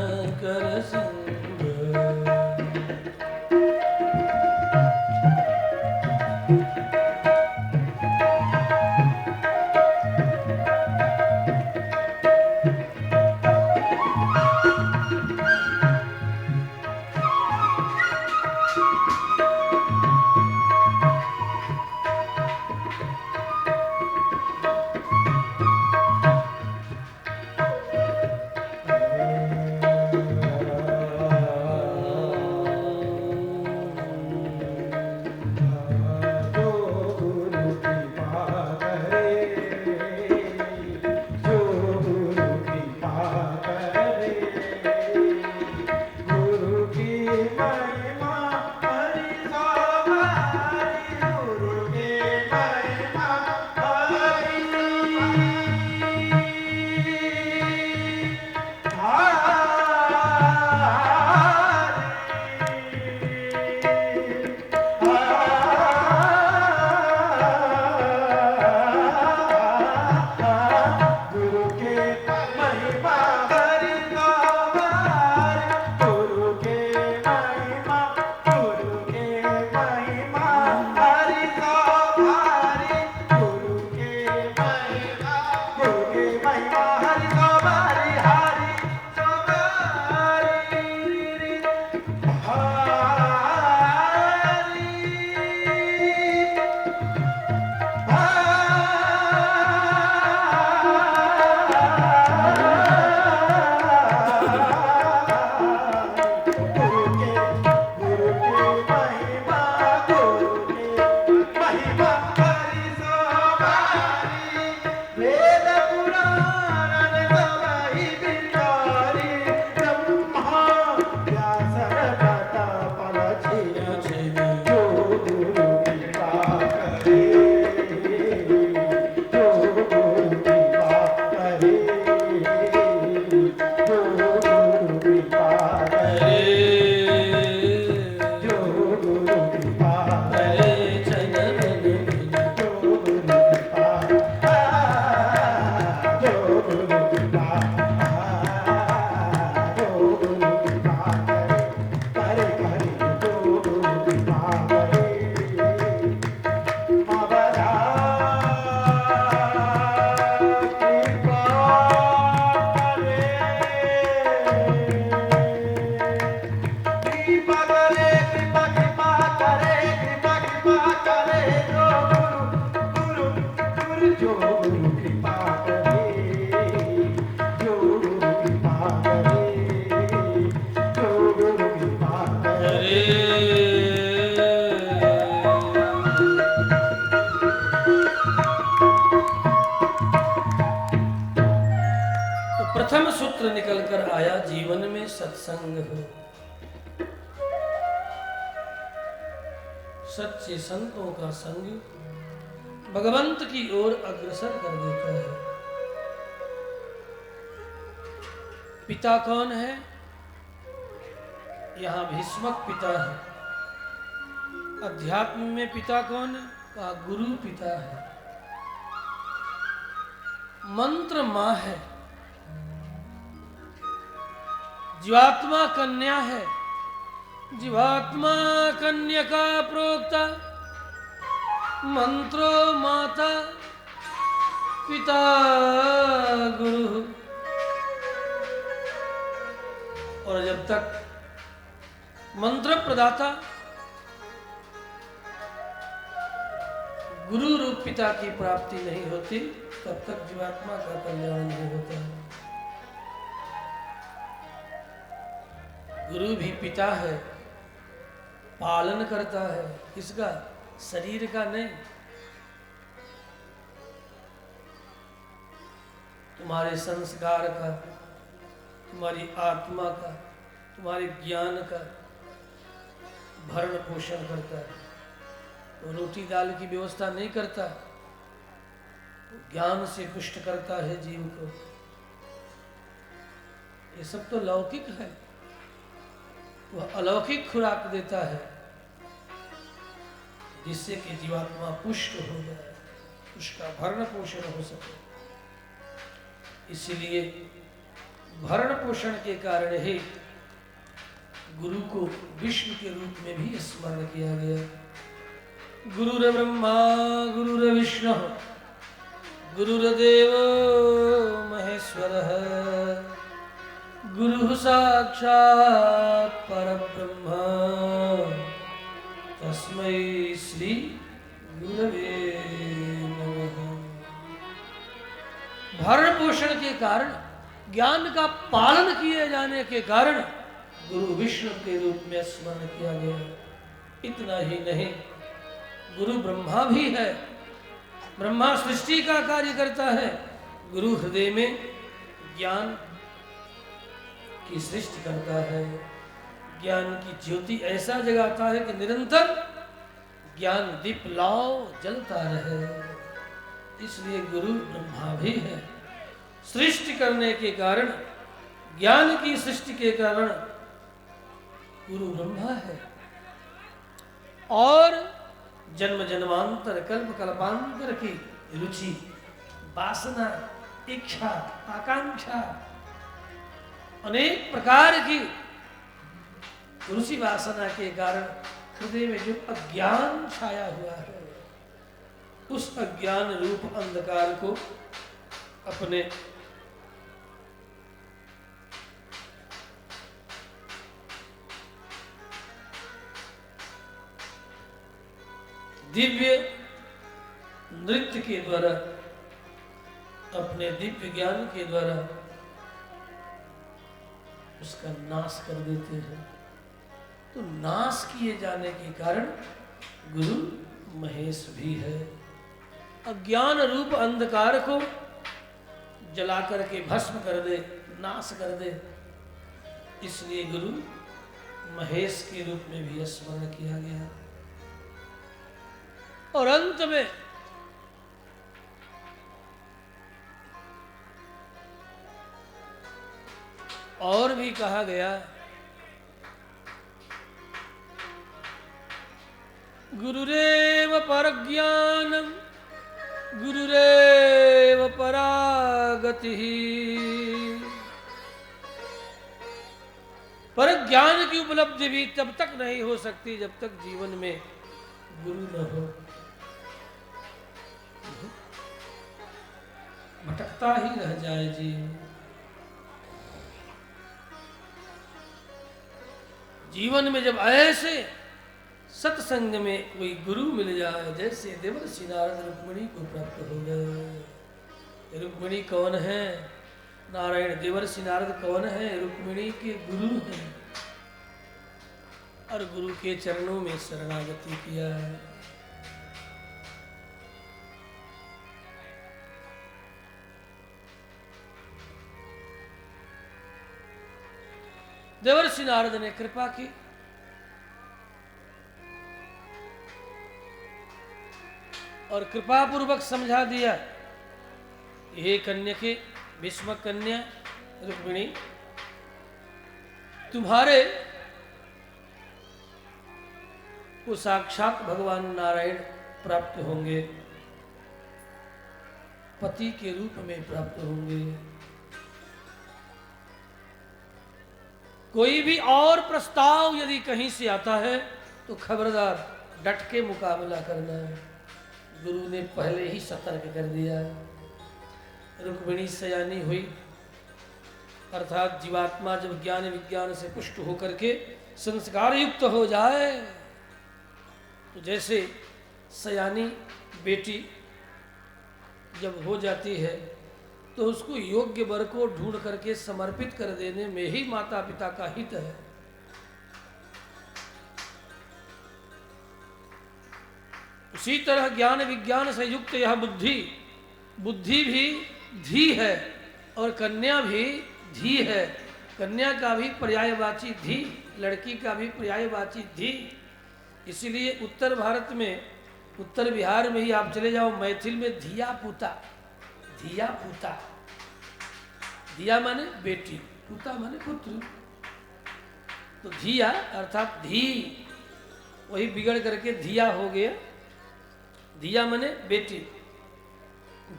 आया जीवन में सत्संग हो। सच्चे संतों का संग भगवंत की ओर अग्रसर कर देता है। पिता कौन है? यहाँ भीष्मक पिता है। अध्यात्म में पिता कौन है? कहा गुरु पिता है। मंत्र मां है। जीवात्मा कन्या है। जीवात्मा कन्या का प्रोक्ता मंत्रो माता पिता गुरु। और जब तक मंत्र प्रदाता गुरु रूप पिता की प्राप्ति नहीं होती तब तक जीवात्मा का कल्याण नहीं होता है। गुरु भी पिता है, पालन करता है। किसका? शरीर का नहीं। तुम्हारे संस्कार का, तुम्हारी आत्मा का, तुम्हारे ज्ञान का भरण पोषण करता है। वो रोटी दाल की व्यवस्था नहीं करता, वो ज्ञान से पुष्ट करता है जीव को। ये सब तो लौकिक है। वह अलौकिक खुराक देता है जिससे कि जीवात्मा पुष्ट हो जाए, उसका भरण पोषण हो सके। इसलिए भरण पोषण के कारण ही गुरु को विष्णु के रूप में भी स्मरण किया गया। गुरुर ब्रह्मा गुरुर्विष्णु गुरुर्देव महेश्वरः गुरु साक्षात् परब्रह्म तस्मै श्री गुरवे नमः। भरण पोषण के कारण, ज्ञान का पालन किए जाने के कारण गुरु विष्णु के रूप में स्मरण किया गया। इतना ही नहीं, गुरु ब्रह्मा भी है। ब्रह्मा सृष्टि का कार्य करता है। गुरु हृदय में ज्ञान की सृष्टि करता है। ज्ञान की ज्योति ऐसा जगाता है कि निरंतर ज्ञान दीप लाओ जलता रहे। इसलिए गुरु ब्रह्मा भी है। सृष्टि करने के कारण, ज्ञान की सृष्टि के कारण गुरु ब्रह्मा है। और जन्म जन्मांतर कल्प कल्पांतर की रुचि, वासना, इच्छा, आकांक्षा, अनेक प्रकार की रुचि वासना के कारण हृदय में जो अज्ञान छाया हुआ है, उस अज्ञान रूप अंधकार को अपने दिव्य नृत्य के द्वारा, अपने दिव्य ज्ञान के द्वारा उसका नाश कर देते हैं। तो नाश किए जाने के कारण गुरु महेश भी है। अज्ञान रूप अंधकार को जला करके भस्म कर दे, नाश कर दे। इसलिए गुरु महेश के रूप में भी स्मरण किया गया। और अंत में और भी कहा गया, गुरुरेव परज्ञानम गुरुरेव परागति। पर ज्ञान की उपलब्धि भी तब तक नहीं हो सकती जब तक जीवन में गुरु न हो। भटकता ही रह जाए जीव। जीवन में जब ऐसे सत्संग में कोई गुरु मिल जाए, जैसे देवर्षि नारद रुक्मिणी को प्राप्त हो गए। रुक्मिणी कौन है? नारायण देवर्षि नारद कौन है? रुक्मिणी के गुरु हैं। और गुरु के चरणों में शरणागति किया है। देवर्षि नारद ने कृपा की। और कृपा पूर्वक समझा दिया, हे कन्या भीष्म कन्या रुक्मिणी, तुम्हारे को साक्षात भगवान नारायण प्राप्त होंगे, पति के रूप में प्राप्त होंगे। कोई भी और प्रस्ताव यदि कहीं से आता है तो खबरदार डट के मुकाबला करना है। गुरु ने पहले ही सतर्क कर दिया। रुक्मिणी सयानी हुई, अर्थात जीवात्मा जब ज्ञान विज्ञान से पुष्ट होकर के संस्कार युक्त हो जाए तो जैसे सयानी बेटी जब हो जाती है तो उसको योग्य वर को ढूंढ करके समर्पित कर देने में ही माता पिता का हित है। उसी तरह ज्ञान विज्ञान से युक्त यह बुद्धि भी धी है और कन्या भी धी है। कन्या का भी पर्यायवाची धी, लड़की का भी पर्यायवाची धी। इसीलिए उत्तर भारत में, उत्तर बिहार में ही आप चले जाओ, मैथिल में धिया पूता, धिया पूता, धिया माने बेटी, पूता माने पुत्र। तो धिया अर्थात धी, वही बिगड़ करके धिया हो गया। धिया माने बेटी,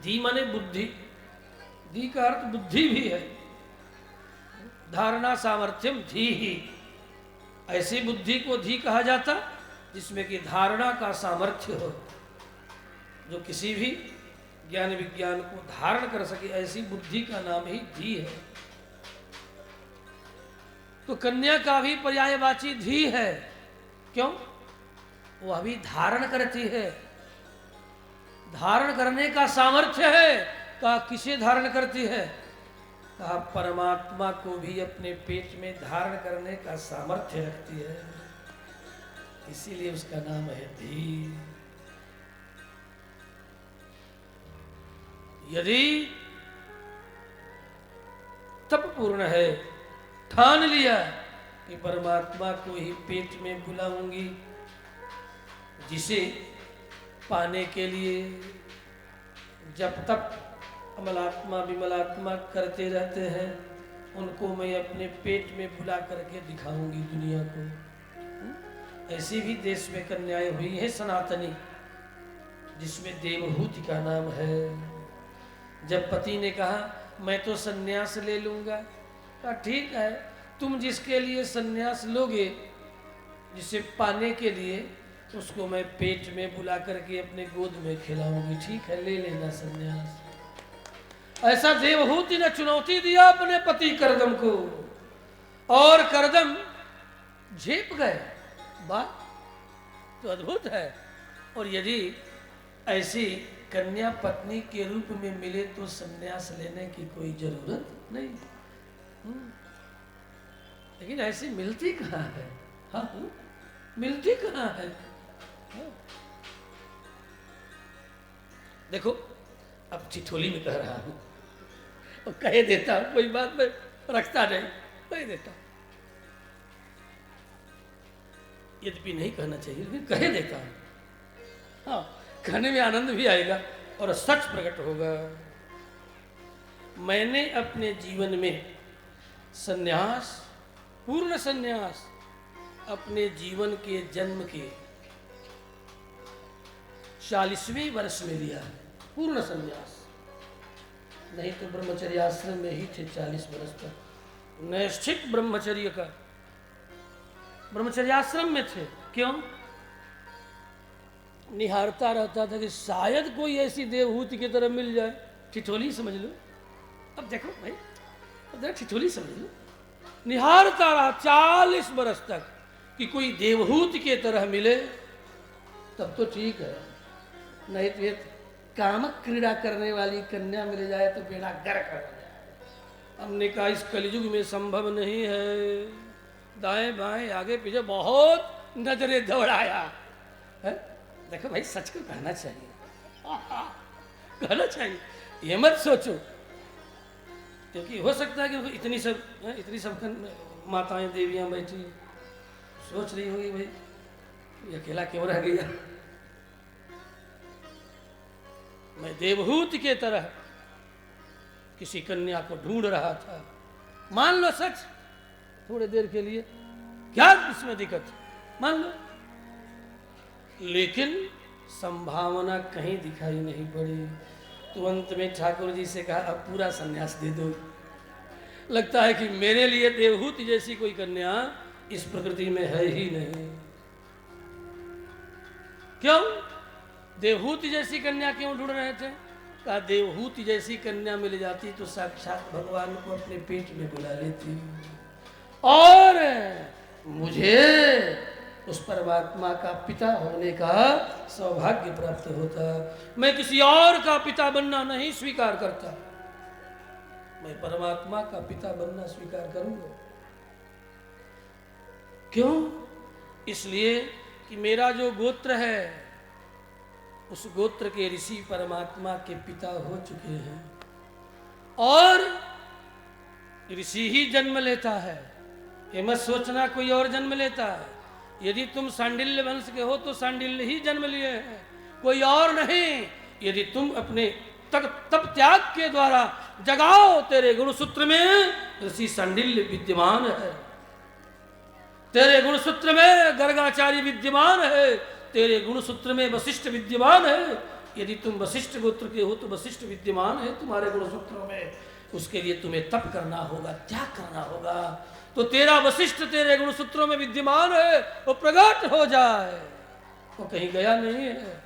धी माने बुद्धि, धी का अर्थ बुद्धि भी है। धारणा सामर्थ्यम धी ही, ऐसी बुद्धि को धी कहा जाता जिसमें कि धारणा का सामर्थ्य हो, जो किसी भी ज्ञान विज्ञान को धारण कर सके, ऐसी बुद्धि का नाम ही धी है। तो कन्या का भी पर्यायवाची धी है। क्यों? वो अभी धारण करती है, धारण करने का सामर्थ्य है। कहा किसे धारण करती है? कहा परमात्मा को भी अपने पेट में धारण करने का सामर्थ्य रखती है, इसीलिए उसका नाम है धी। यदि तप पूर्ण है, ठान लिया कि परमात्मा को ही पेट में बुलाऊंगी, जिसे पाने के लिए जब तक अमलात्मा विमलात्मा करते रहते हैं, उनको मैं अपने पेट में बुला करके दिखाऊंगी दुनिया को। ऐसी भी देश में कन्याएं हुई है सनातनी, जिसमें देवहूति का नाम है। जब पति ने कहा मैं तो सन्यास ले लूंगा, कहा ठीक है, तुम जिसके लिए सन्यास लोगे, जिसे पाने के लिए, उसको मैं पेट में बुला करके अपने गोद में खिलाऊंगी। ठीक है, ले लेना सन्यास। ऐसा देवहूति ने चुनौती दिया अपने पति करदम को, और करदम झेप गए। बात तो अद्भुत है। और यदि ऐसी कन्या पत्नी के रूप में मिले तो संन्यास लेने की कोई जरूरत नहीं। लेकिन ऐसी मिलती कहाँ है? हाँ, मिलती कहाँ है? देखो, अब ठिठोली में कह रहा हूं और कह देता हूं, कोई बात में रखता नहीं, कह देता हूं। यद्यपि नहीं कहना चाहिए, लेकिन कह देता हूं। हाँ, कहने में आनंद भी आएगा और सच प्रकट होगा। मैंने अपने जीवन में सन्यास, पूर्ण सन्यास, अपने जीवन के जन्म के 40वें वर्ष में लिया है। पूर्ण सन्यास, नहीं तो ब्रह्मचर्याश्रम में ही थे 40 वर्ष तक। नैष्ठिक ब्रह्मचर्य का ब्रह्मचर्याश्रम में थे। क्यों? निहारता रहता था कि शायद कोई ऐसी देवहूति की तरह मिल जाए। ठिठोली समझ लो। अब देखो भाई, अब देखो ठिठोली समझ लो। निहारता रहा 40 वर्ष तक कि कोई देवहूति की तरह मिले, तब तो ठीक है। नहीं तो ये कामक क्रीड़ा करने वाली कन्या मिल जाए तो बेड़ा गर्क हो जाए। हमने कहा इस कलयुग में संभव नहीं है। दाएं बाएं आगे पीछे बहुत नजरें दौड़ाया है। देखो भाई, सच को कहना चाहिए, कहना चाहिए, ये मत सोचो, क्योंकि हो सकता है कि इतनी सब माताएं देवियां बैठी सोच रही होगी भाई ये अकेला क्यों रह गया। मैं देवहूति के तरह किसी कन्या को ढूंढ रहा था। मान लो सच थोड़ी देर के लिए, क्या इसमें दिक्कत, मान लो। लेकिन संभावना कहीं दिखाई नहीं पड़ी। तुरंत में ठाकुर जी से कहा अब पूरा संन्यास दे दो। लगता है कि मेरे लिए देवहूति जैसी कोई कन्या इस प्रकृति में है ही नहीं। क्यों देवहूति जैसी कन्या क्यों ढूंढ रहे थे? कहा देवहूति जैसी कन्या मिल जाती तो साक्षात भगवान को अपने पेट में बुला लेती और मुझे उस परमात्मा का पिता होने का सौभाग्य प्राप्त होता। मैं किसी और का पिता बनना नहीं स्वीकार करता, मैं परमात्मा का पिता बनना स्वीकार करूंगा। क्यों? इसलिए कि मेरा जो गोत्र है उस गोत्र के ऋषि परमात्मा के पिता हो चुके हैं और ऋषि ही जन्म लेता है। ये मत सोचना कोई और जन्म लेता है। यदि तुम सांडिल्य वंश के हो तो सांडिल्य ही जन्म लिए हैं, कोई और नहीं। यदि तुम अपने तप त्याग के द्वारा जगाओ, तेरे गुणसूत्र में ऋषि सांडिल्य विद्यमान है, तेरे गुणसूत्र में गर्गाचार्य विद्यमान है, तेरे गुणसूत्र में वशिष्ठ विद्यमान है। यदि तुम वशिष्ठ गोत्र के हो तो वशिष्ठ विद्यमान है तुम्हारे गुणसूत्रों में। उसके लिए तुम्हें तप करना होगा, त्याग करना होगा। तो तेरा वशिष्ठ तेरे गुणसूत्रों में विद्यमान है, वो प्रकट हो जाए। वो कहीं गया नहीं है,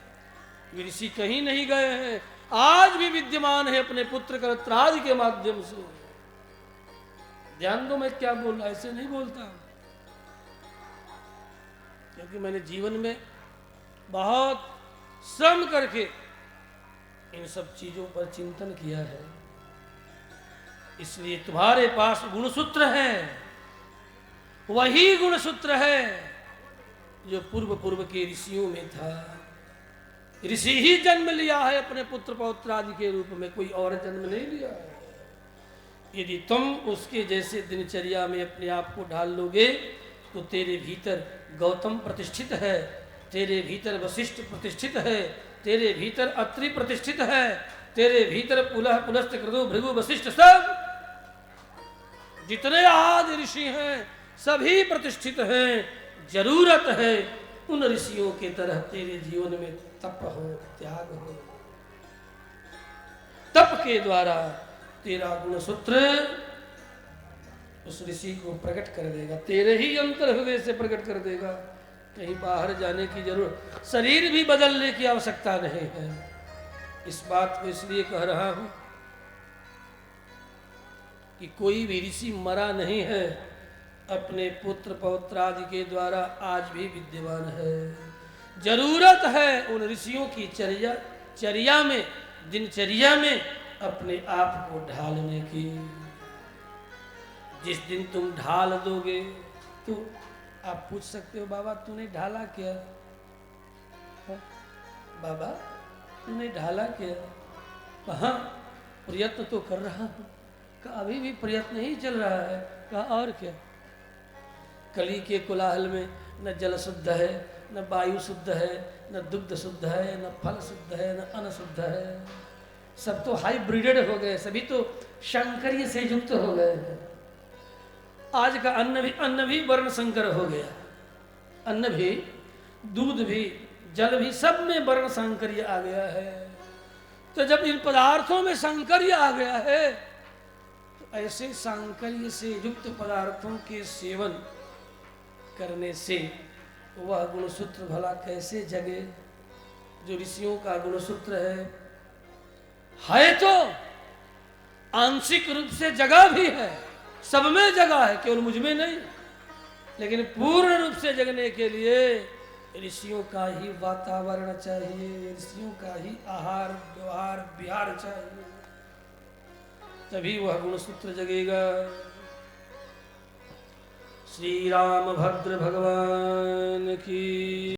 ऋषि कहीं नहीं गए हैं, आज भी विद्यमान है अपने पुत्र करत्रादि के माध्यम से। ध्यान दो मैं क्या बोल रहा, ऐसे नहीं बोलता, क्योंकि मैंने जीवन में बहुत श्रम करके इन सब चीजों पर चिंतन किया है। इसलिए तुम्हारे पास गुणसूत्र है, वही गुणसूत्र है जो पूर्व के ऋषियों में था। ऋषि ही जन्म लिया है अपने पुत्र पौत्र आदि के रूप में, कोई और जन्म नहीं लिया है। यदि तुम उसके जैसे दिनचर्या में अपने आप को ढाल लोगे तो तेरे भीतर गौतम प्रतिष्ठित है, तेरे भीतर वशिष्ठ प्रतिष्ठित है, तेरे भीतर अत्रि प्रतिष्ठित है, तेरे भीतर पुलह पुलस्त कृदु भृगु वशिष्ठ सब जितने आदि ऋषि हैं सभी प्रतिष्ठित हैं। जरूरत है उन ऋषियों के तरह तेरे जीवन में तप हो, त्याग हो। तप के द्वारा तेरा गुणसूत्र उस ऋषि को प्रकट कर देगा, तेरे ही अंतर हृदय से प्रकट कर देगा। कहीं बाहर जाने की जरूरत, शरीर भी बदलने की आवश्यकता नहीं है। इस बात को इसलिए कह रहा हूं कि कोई भी ऋषि मरा नहीं है, अपने पुत्र पौत्र आदि के द्वारा आज भी विद्यमान है। जरूरत है उन ऋषियों की चर्या में, दिनचर्या में अपने आप को ढालने की। जिस दिन तुम ढाल दोगे तो आप पूछ सकते हो बाबा तूने ढाला क्या? बाबा तूने ढाला क्या? कहा प्रयत्न तो कर रहा हूं। कहा अभी भी प्रयत्न ही चल रहा है। कहा और क्या? कली के कोलाहल में न जल शुद्ध है, न वायु शुद्ध है, न दुग्ध शुद्ध है, न फल शुद्ध है, न अन्न शुद्ध है। सब तो हाइब्रिडेड हो गए, सभी तो शंकरीय से युक्त हो गए हैं। आज का अन्न भी वर्ण संकर हो गया। अन्न भी, दूध भी, जल भी, सब में वर्ण सांकर्य आ गया है। तो जब इन पदार्थों में सांकर्य आ गया है तो ऐसे सांकर्य से युक्त पदार्थों के सेवन करने से वह गुणसूत्र भला कैसे जगे जो ऋषियों का गुणसूत्र है तो आंशिक रूप से जगह भी है, सब में जगह है, केवल मुझ में नहीं। लेकिन पूर्ण रूप से जगने के लिए ऋषियों का ही वातावरण चाहिए, ऋषियों का ही आहार व्यवहार विहार चाहिए, तभी वह गुणसूत्र जगेगा। श्री राम भद्र भगवान की